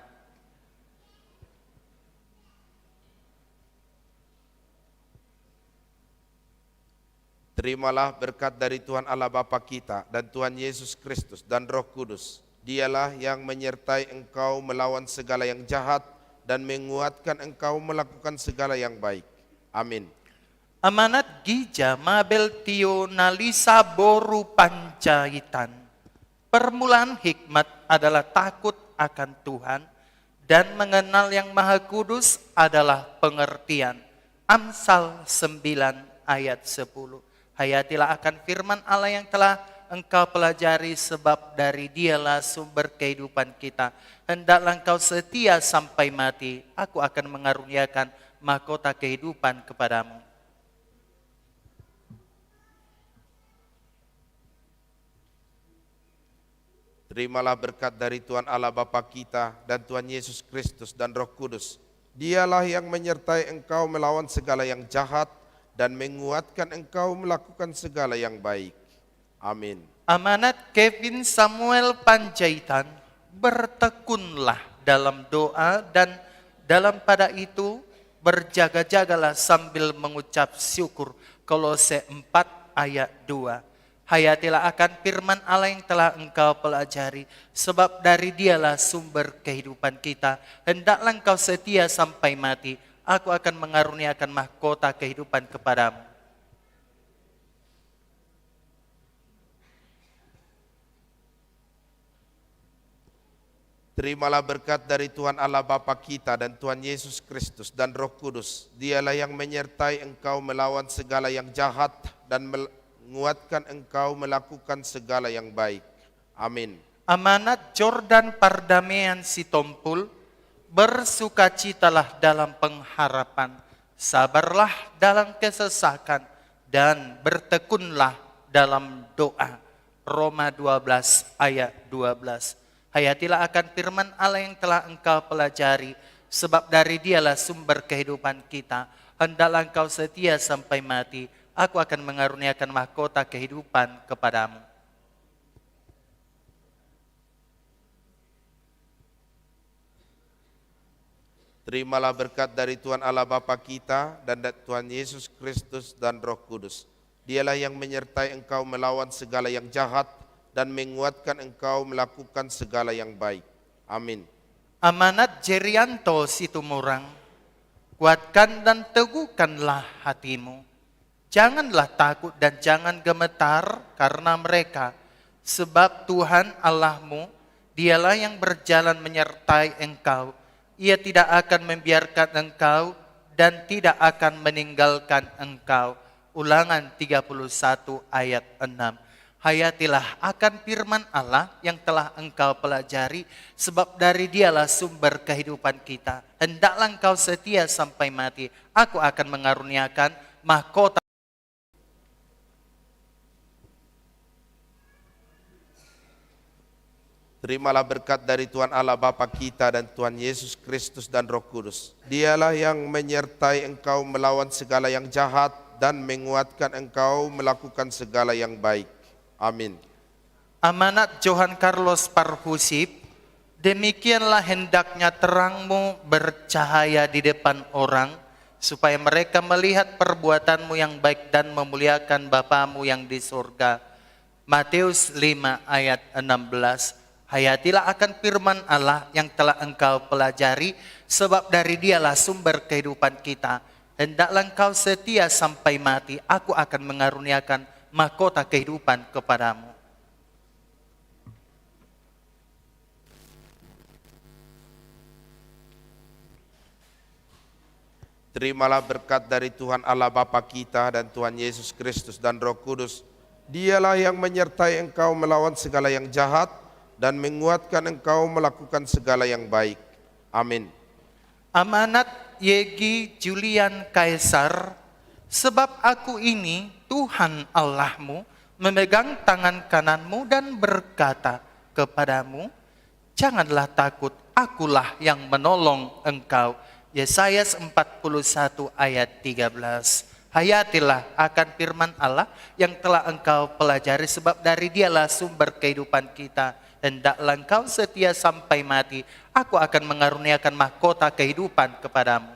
Terimalah berkat dari Tuhan Allah Bapa kita dan Tuhan Yesus Kristus dan Roh Kudus. Dialah yang menyertai engkau melawan segala yang jahat dan menguatkan engkau melakukan segala yang baik. Amin. Amanat Gija Mabel Tio Nalisa Boru Pancaitan. Permulaan hikmat adalah takut akan Tuhan, dan mengenal yang Maha Kudus adalah pengertian. Amsal 9 ayat 10. Hayatilah akan firman Allah yang telah engkau pelajari, sebab dari Dialah sumber kehidupan kita. Hendaklah engkau setia sampai mati, aku akan mengaruniakan mahkota kehidupan kepadamu. Terimalah berkat dari Tuhan Allah Bapa kita dan Tuhan Yesus Kristus dan Roh Kudus. Dialah yang menyertai engkau melawan segala yang jahat dan menguatkan engkau melakukan segala yang baik. Amin. Amanat Kevin Samuel Panjaitan, bertekunlah dalam doa dan dalam pada itu berjaga-jagalah sambil mengucap syukur. Kolose 4 ayat 2. Hayatilah akan firman Allah yang telah engkau pelajari, sebab dari Dialah sumber kehidupan kita. Hendaklah engkau setia sampai mati, aku akan mengaruniakan mahkota kehidupan kepadamu. Terimalah berkat dari Tuhan Allah Bapa kita dan Tuhan Yesus Kristus dan Roh Kudus. Dialah yang menyertai engkau melawan segala yang jahat dan menguatkan engkau melakukan segala yang baik. Amin. Amanat Jordan Pardamaian Sitompul, bersukacitalah dalam pengharapan, sabarlah dalam kesesakan, dan bertekunlah dalam doa. Roma 12 ayat 12. Hayatilah akan firman Allah yang telah engkau pelajari, sebab dari Dialah sumber kehidupan kita. Hendaklah engkau setia sampai mati, aku akan mengaruniakan mahkota kehidupan kepadamu. Terimalah berkat dari Tuhan Allah Bapa kita dan Tuhan Yesus Kristus dan Roh Kudus. Dialah yang menyertai engkau melawan segala yang jahat dan menguatkan engkau melakukan segala yang baik. Amin. Amanat Jerianto Situmorang, Kuatkan dan teguhkanlah hatimu. Janganlah takut dan jangan gemetar karena mereka, sebab Tuhan Allahmu, dialah yang berjalan menyertai engkau. Ia tidak akan membiarkan engkau dan tidak akan meninggalkan engkau. Ulangan 31 ayat 6. Hayatilah akan firman Allah yang telah engkau pelajari, sebab dari dialah sumber kehidupan kita. Hendaklah engkau setia sampai mati. Aku akan mengaruniakan mahkota. Terimalah berkat dari Tuhan Allah Bapa kita dan Tuhan Yesus Kristus dan Roh Kudus. Dialah yang menyertai engkau melawan segala yang jahat dan menguatkan engkau melakukan segala yang baik. Amin. Amanat Johann Carlos Parhusip, demikianlah hendaknya terangmu bercahaya di depan orang, supaya mereka melihat perbuatanmu yang baik dan memuliakan Bapamu yang di surga. Matius 5 ayat 16. Hayatilah akan firman Allah yang telah engkau pelajari, sebab dari dialah sumber kehidupan kita. Hendaklah engkau setia sampai mati, aku akan mengaruniakan mahkota kehidupan kepadamu. Terimalah berkat dari Tuhan Allah Bapa kita dan Tuhan Yesus Kristus dan Roh Kudus. Dialah yang menyertai engkau melawan segala yang jahat dan menguatkan engkau melakukan segala yang baik. Amin. Amanat Yegi Julian Kaisar, sebab aku ini Tuhan Allahmu memegang tangan kananmu dan berkata kepadamu, janganlah takut, akulah yang menolong engkau. Yesaya 41 ayat 13. Hayatilah akan firman Allah yang telah engkau pelajari, sebab dari dialah sumber kehidupan kita. Hendaklah engkau setia sampai mati, aku akan mengaruniakan mahkota kehidupan kepadamu.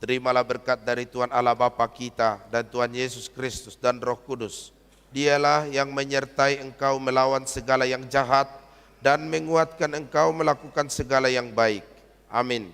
Terimalah berkat dari Tuhan Allah Bapa kita dan Tuhan Yesus Kristus dan Roh Kudus. Dialah yang menyertai engkau melawan segala yang jahat dan menguatkan engkau melakukan segala yang baik. Amin.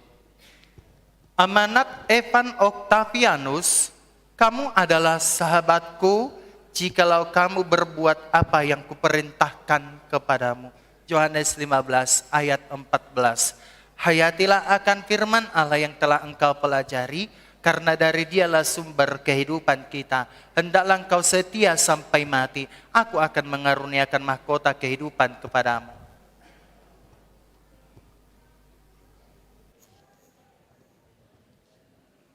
Amanat Evan Octavianus, kamu adalah sahabatku jikalau kamu berbuat apa yang kuperintahkan kepadamu. Yohanes 15 ayat 14. Hayatilah akan firman Allah yang telah engkau pelajari, karena dari dialah sumber kehidupan kita. Hendaklah engkau setia sampai mati, aku akan mengaruniakan mahkota kehidupan kepadamu.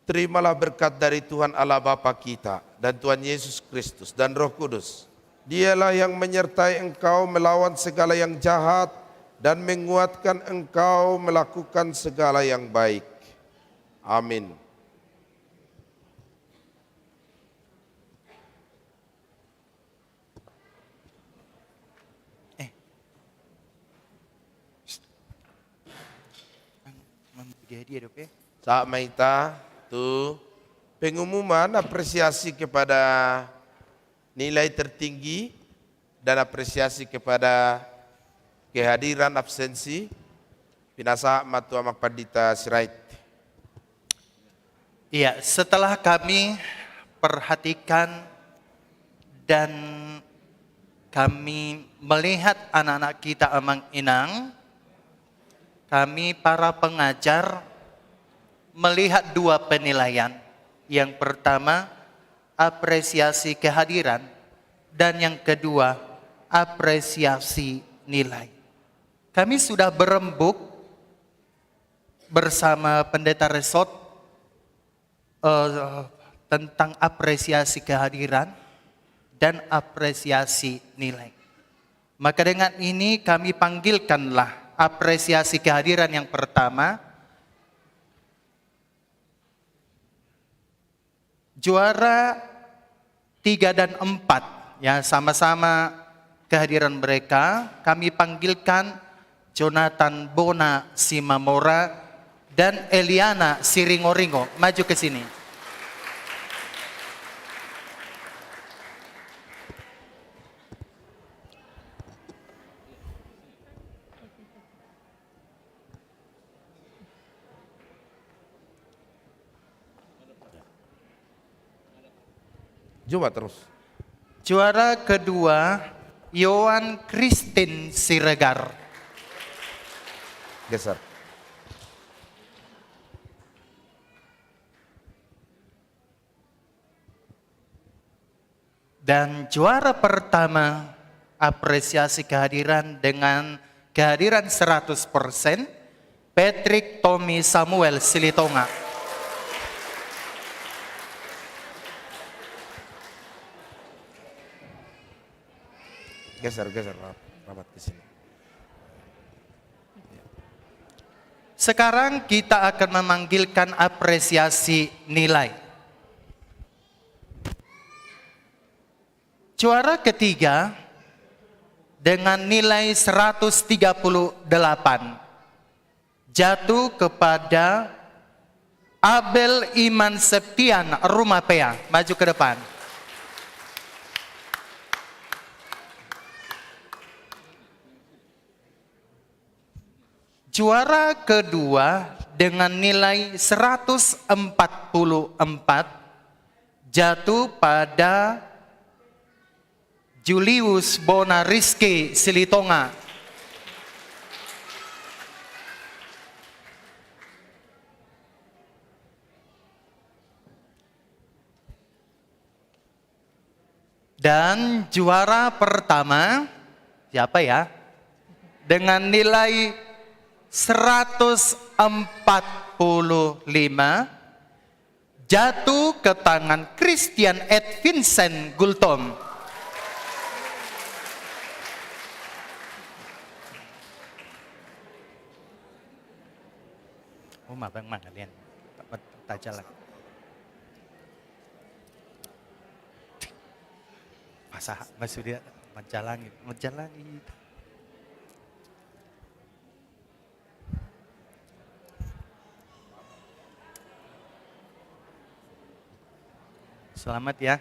Terimalah berkat dari Tuhan Allah Bapa kita dan Tuhan Yesus Kristus dan Roh Kudus. Dialah yang menyertai engkau melawan segala yang jahat dan menguatkan engkau melakukan segala yang baik. Amin. Saat maita tu pengumuman apresiasi kepada nilai tertinggi dan apresiasi kepada kehadiran absensi pinasa Matua Makpadita Sirait. Iya, setelah kami perhatikan dan kami melihat anak-anak kita amang inang, kami para pengajar melihat dua penilaian. Yang pertama, apresiasi kehadiran, dan yang kedua, apresiasi nilai. Kami sudah berembuk bersama pendeta resort tentang apresiasi kehadiran dan apresiasi nilai. Maka dengan ini kami panggilkanlah apresiasi kehadiran yang pertama, juara 3 dan 4, ya sama-sama kehadiran mereka. Kami panggilkan Jonathan Bona Simamora dan Eliana Siringoringo. Maju ke sini. Coba terus. Juara kedua, Yohan Christine Siregar. Geser. Dan juara pertama, apresiasi kehadiran dengan kehadiran 100%, Patrick Tommy Samuel Silitonga. Geser rapat ke sini. Sekarang kita akan memanggilkan apresiasi nilai. Juara ketiga dengan nilai 138 jatuh kepada Abel Iman Septian Rumapea. Maju ke depan. Juara kedua dengan nilai 144 jatuh pada Julius Bona Rizky Silitonga. Dan juara pertama, siapa ya? Dengan nilai 145 jatuh ke tangan Christian Ed Vincent Gultom. Oh, mabang kalian. Tak jalan. Masa dia menjalangi. Selamat ya.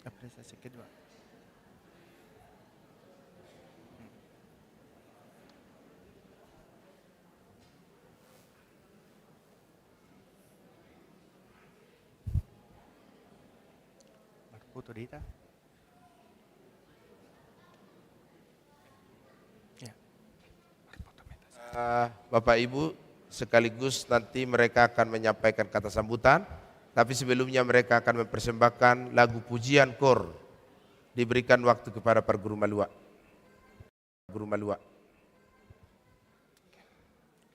Apresiasi kedua. Foto dita. Ya. Bapak Ibu, sekaligus nanti mereka akan menyampaikan kata sambutan, tapi sebelumnya mereka akan mempersembahkan lagu pujian kor. Diberikan waktu kepada Pak Guru Malua. Guru Malua.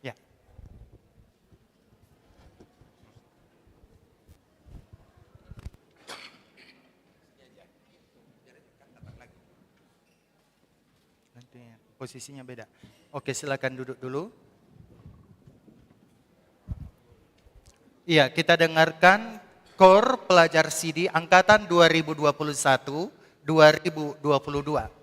Ya. Nanti posisinya beda. Oke, silakan duduk dulu. Iya, kita dengarkan KOR Pelajar CD Angkatan 2021-2022.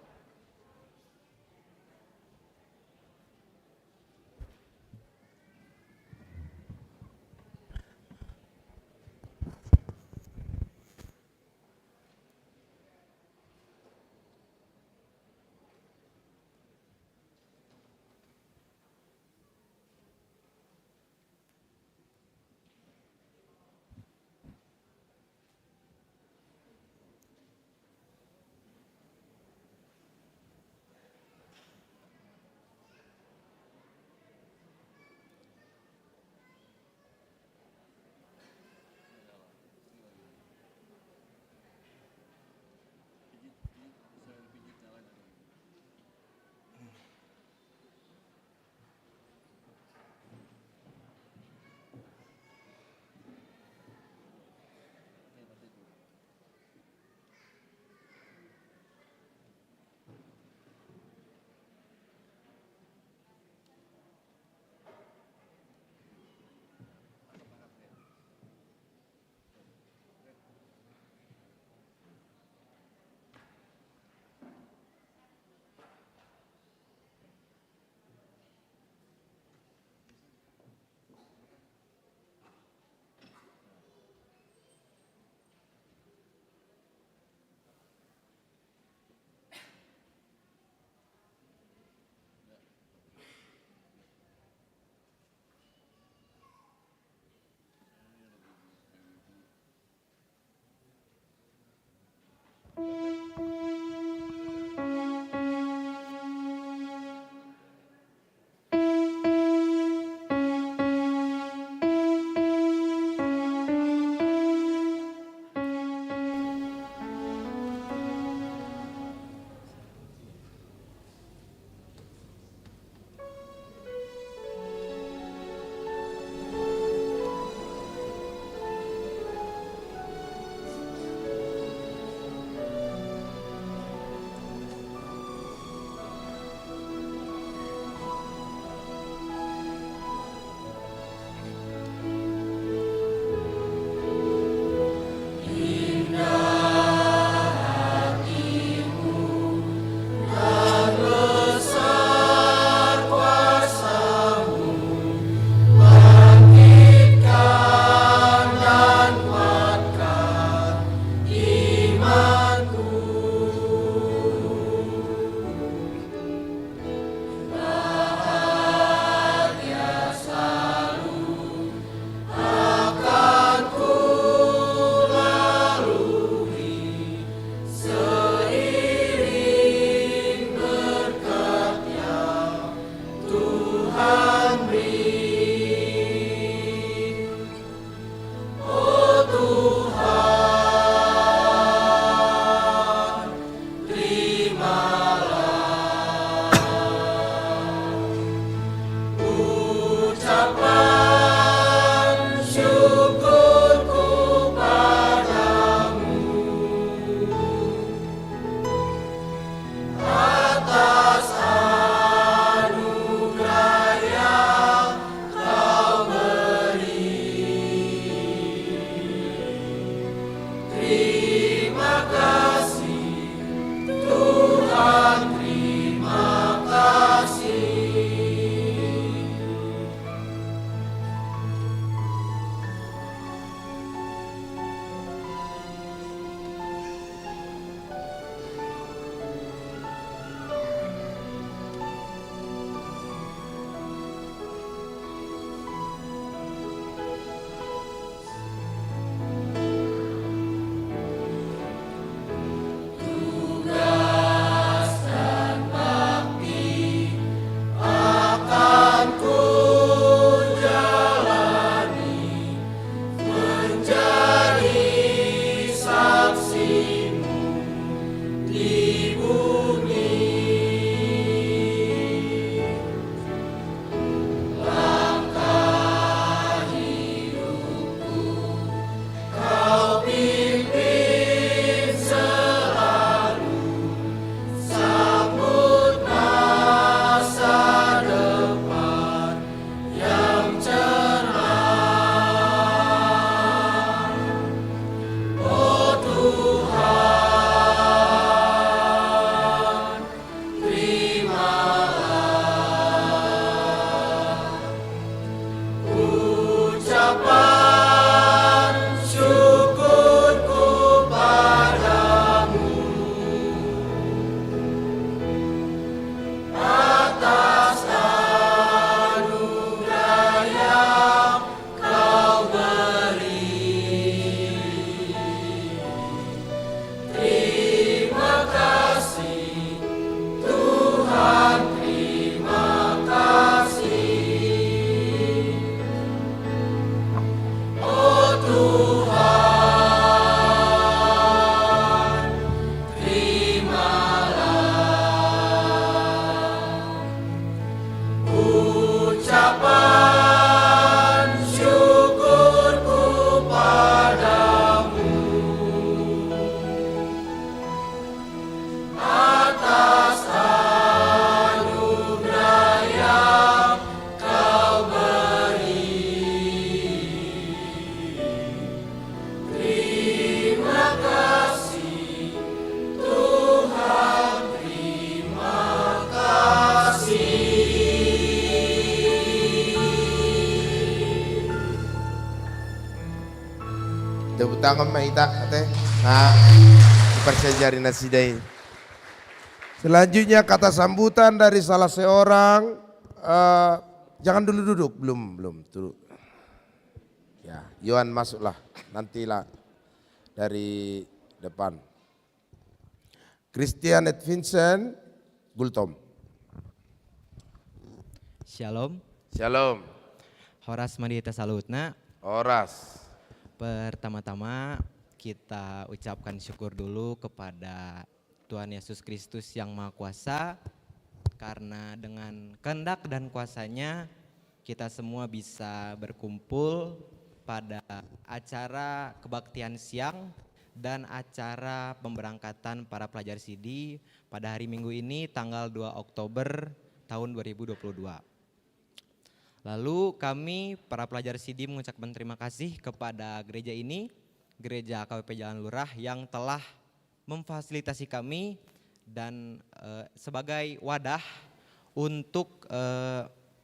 Tepuk tangan Maita ate. Nah, persejari nasidai. Selanjutnya kata sambutan dari salah seorang. Jangan dulu duduk, belum duduk. Ya, Yohan masuklah, nantilah dari depan. Christian et Vincent Gultom. Shalom, Shalom. Horas Madita Salutna. Horas. Pertama-tama kita ucapkan syukur dulu kepada Tuhan Yesus Kristus yang Maha Kuasa, karena dengan kehendak dan kuasanya kita semua bisa berkumpul pada acara kebaktian siang dan acara pemberangkatan para pelajar CD pada hari Minggu ini tanggal 2 Oktober tahun 2022. Lalu kami para pelajar CD mengucapkan terima kasih kepada gereja ini, Gereja KWP Jalan Lurah, yang telah memfasilitasi kami dan sebagai wadah untuk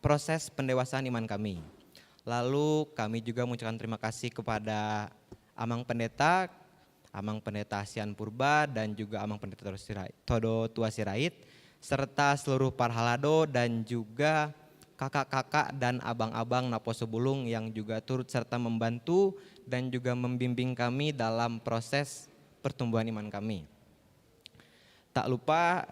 proses pendewasaan iman kami. Lalu kami juga mengucapkan terima kasih kepada Amang Pendeta Asian Purba dan juga Amang Pendeta Todo Tua Sirait, serta seluruh parhalado dan juga kakak-kakak dan abang-abang Naposo Bulung yang juga turut serta membantu dan juga membimbing kami dalam proses pertumbuhan iman kami. Tak lupa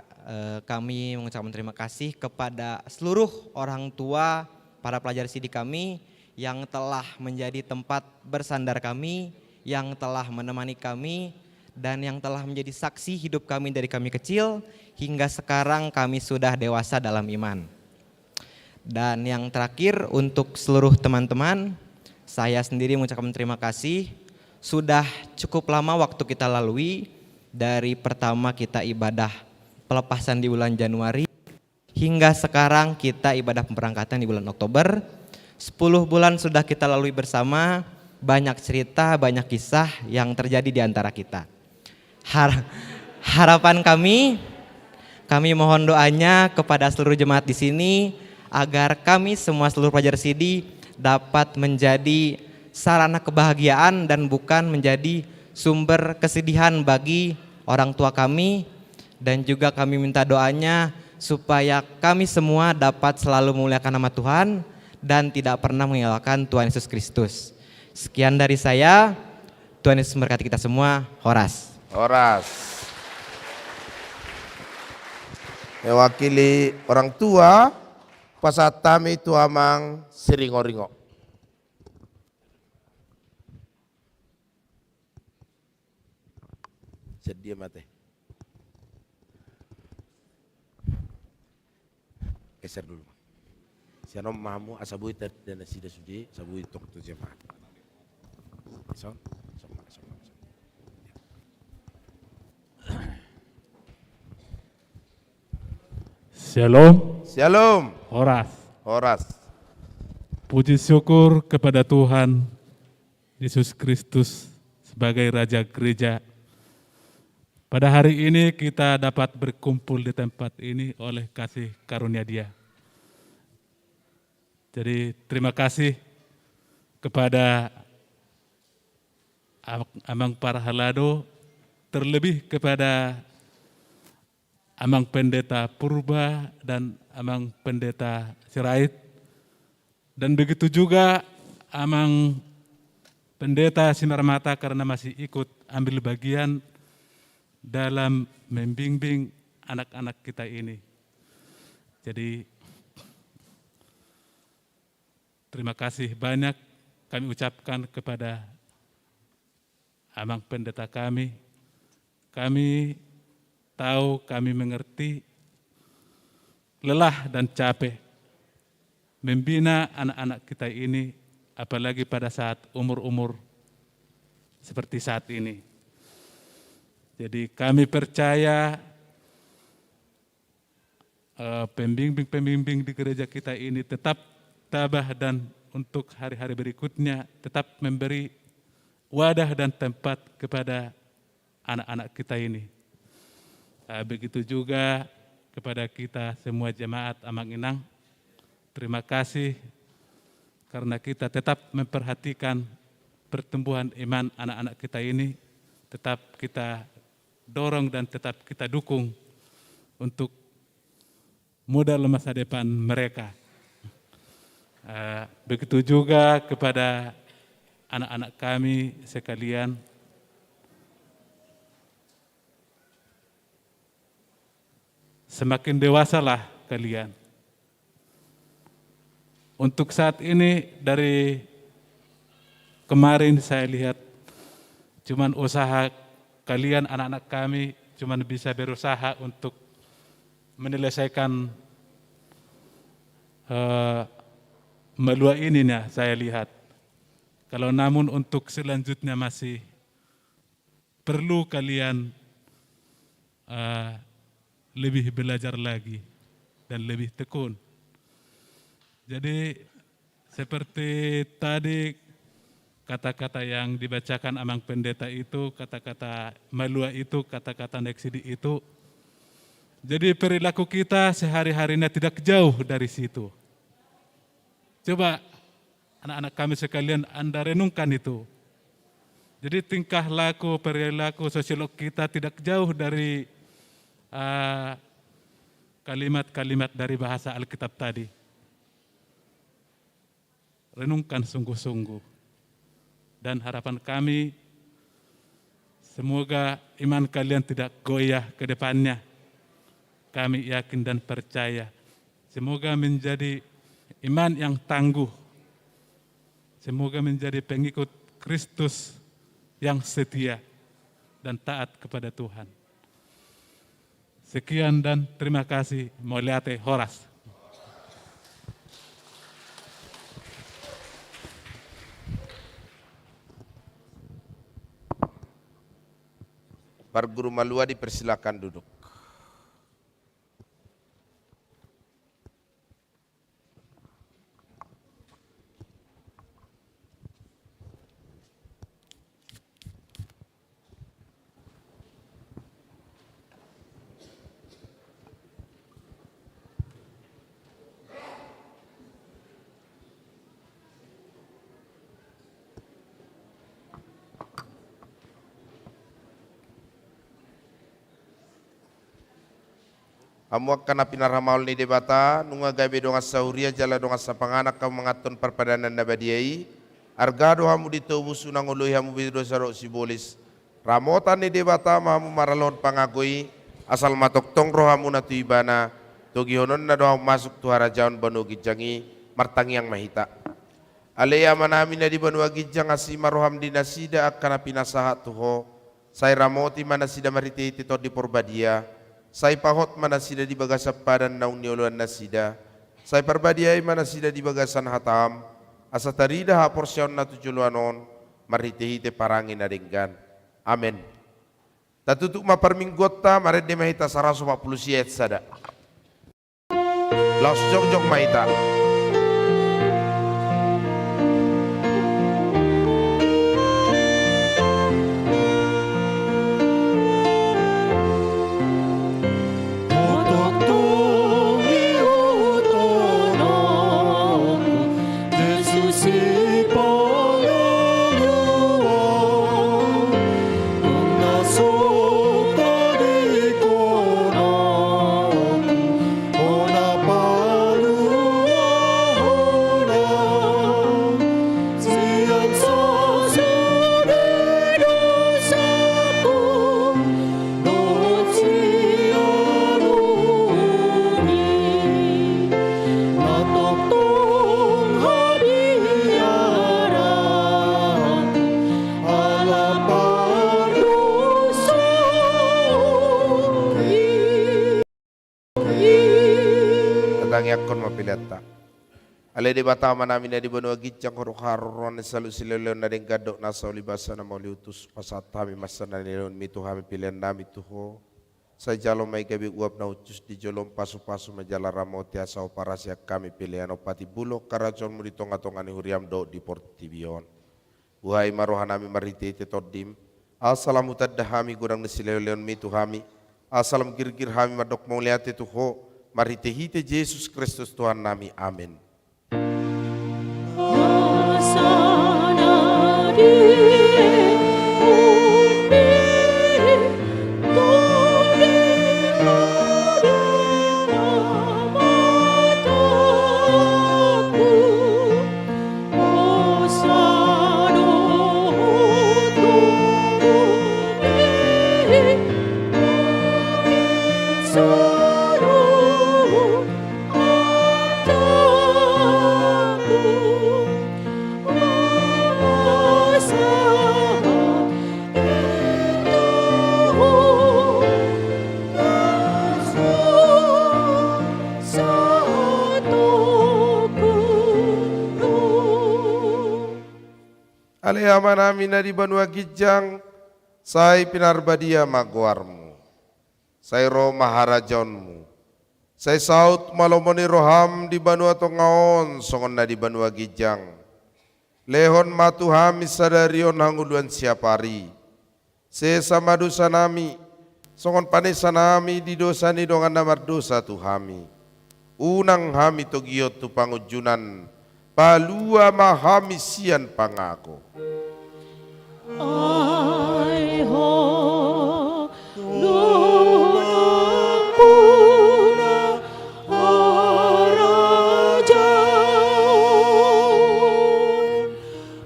kami mengucapkan terima kasih kepada seluruh orang tua para pelajar CD kami yang telah menjadi tempat bersandar kami, yang telah menemani kami, dan yang telah menjadi saksi hidup kami dari kami kecil hingga sekarang kami sudah dewasa dalam iman. Dan yang terakhir untuk seluruh teman-teman, saya sendiri mengucapkan terima kasih. Sudah cukup lama waktu kita lalui, dari pertama kita ibadah pelepasan di bulan Januari hingga sekarang kita ibadah pemberangkatan di bulan Oktober. 10 bulan sudah kita lalui bersama, banyak cerita, banyak kisah yang terjadi di antara kita. Harapan kami mohon doanya kepada seluruh jemaat di sini agar kami semua seluruh pelajar CD dapat menjadi sarana kebahagiaan dan bukan menjadi sumber kesedihan bagi orang tua kami, dan juga kami minta doanya supaya kami semua dapat selalu memuliakan nama Tuhan dan tidak pernah meninggalkan Tuhan Yesus Kristus. Sekian dari saya, Tuhan Yesus memberkati kita semua. Horas. Horas. Mewakili orang tua, pasatami tu amang siringo-ringo. Sedia mate. Geser dulu. Siano mamu asabui dan sida sudi sabui tok tu jemaat. So, sama. Shalom. Shalom. Horas. Horas. Puji syukur kepada Tuhan Yesus Kristus sebagai Raja Gereja. Pada hari ini kita dapat berkumpul di tempat ini oleh kasih karunia Dia. Jadi terima kasih kepada Amang Parhalado, terlebih kepada Amang Pendeta Purba dan Amang Pendeta Sirait, dan begitu juga Amang Pendeta Sinar Mata karena masih ikut ambil bagian dalam membimbing anak-anak kita ini. Jadi terima kasih banyak kami ucapkan kepada Amang Pendeta kami. Kami tahu, kami mengerti lelah dan capek membina anak-anak kita ini, apalagi pada saat umur-umur seperti saat ini. Jadi kami percaya pembimbing-pembimbing di gereja kita ini tetap tabah dan untuk hari-hari berikutnya tetap memberi wadah dan tempat kepada anak-anak kita ini. Begitu juga kepada kita semua jemaat Amang Inang. Terima kasih karena kita tetap memperhatikan pertumbuhan iman anak-anak kita ini tetap kita dorong dan tetap kita dukung untuk modal masa depan mereka. Begitu juga kepada anak-anak kami sekalian, semakin dewasalah kalian. Untuk saat ini dari kemarin saya lihat cuman usaha kalian anak-anak kami cuman bisa berusaha untuk menyelesaikan melua ini ya saya lihat. Kalau namun untuk selanjutnya masih perlu kalian lebih belajar lagi dan lebih tekun. Jadi seperti tadi kata-kata yang dibacakan Amang Pendeta itu, kata-kata melua itu, kata-kata neksidi itu. Jadi perilaku kita sehari-harinya tidak jauh dari situ. Coba anak-anak kami sekalian Anda renungkan itu. Jadi tingkah laku, perilaku, sosiolog kita tidak jauh dari kalimat-kalimat dari bahasa Alkitab tadi. Renungkan sungguh-sungguh. Dan harapan kami, semoga iman kalian tidak goyah ke depannya. Kami yakin dan percaya, semoga menjadi iman yang tangguh. Semoga menjadi pengikut Kristus yang setia dan taat kepada Tuhan. Sekian dan terima kasih. Moliate Horas. Para guru Malua dipersilakan duduk. Amuak kana pinaramaul ni debata, nunga gabe donga sauria jala donga sapanganak kau mengaton perpadanan nabadiai, argado hamu ditobu sunang ului hamu bido sarok sibolis, ramotan ni debata mahamu maralon pangagoi, asal matok tong rohamu natu ibana, togi honon na doang masuk tuhara jaun banu gijangi, martang yang mahita. Alea manami na di banu gijang asima roham dinasida akana pinasahat tuho, say ramoti manasida mariti tito di porbadia, Sai pahot mana sida di bagasan padan naung nioluan nasida. Sai perbadiai mana sida di bagasan hatam. Asa tarida ha porsyon na tujuluanon. Marhite-hite parangin na denggan. Amen. Tatutuk maparminggota mared de mahita 140 siet sada. Laos jong mahita. Yakon mapilata. Ale de bata manami na di banua gicang huruk haruron salu sileleon na deng gadok nasa ulibasa na mauliutus pasat kami masana nilon mitu kami pilihan nami tuho. Sa jalo may gabi uap na ucus di jolom pasu-pasu majala ramoti asau parasya kami pilihan opati bulok karajon mu di tonga-tonga ni huriam do di portibion. Uhai marohan nami mariti tetodim. Assalamu taddahami gudang nisileleon mitu kami. Assalam gir-gir kami madok mauliate tuho. Marite-hite Yesus Kristus Tuhan nami. Amin. Hosana di Alehamanamina di Banua Gijang, sai pinarbadia maguarmu, sai roh maharajonmu, sai saut malomoni roham di Banua Tongaon, songonna di Banua Gijang, lehon matuhami sadarion hanguluan siapari, se sama dosa nami, songon panesa nami di dosa ni dongan namar dosa tuhami, unang hami togiot tu pangujunan, palua mahami sian pangako. Ai ho luna puna arajaon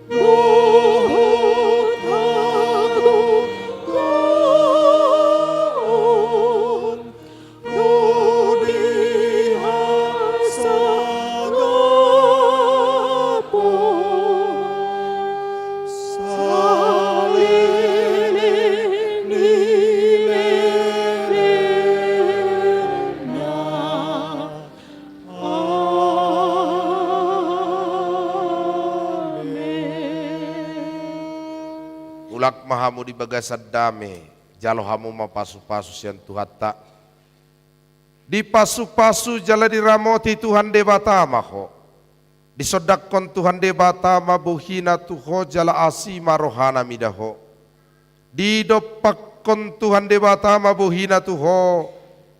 buhut agung kaon rudi hasanapon saliling nilerena amin. Ulak mahamu di bagasad dame, jalo hamu mapasu-pasu sian Tuhatta. Di pasu-pasu jala diramoti Tuhan debata maho. Disodakon Tuhan debata mabuhina tuho jala asima rohana midaho. Didopakon Tuhan debata mabuhina tuho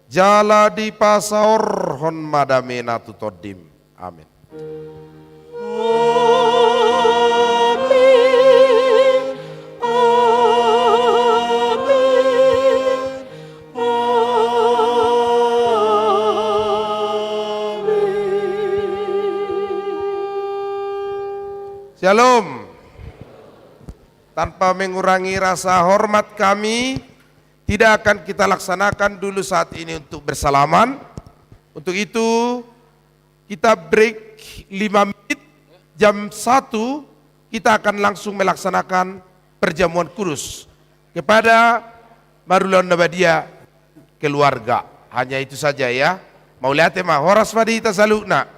jala di pasaor hon madamena tutodim. Amin. Amin. Shalom. Tanpa mengurangi rasa hormat kami, tidak akan kita laksanakan dulu saat ini untuk bersalaman. Untuk itu kita break 5 menit, jam 1 kita akan langsung melaksanakan perjamuan kudus kepada Marulon Nabadia keluarga. Hanya itu saja ya. Mau lihat mah horas fadi tasalukna.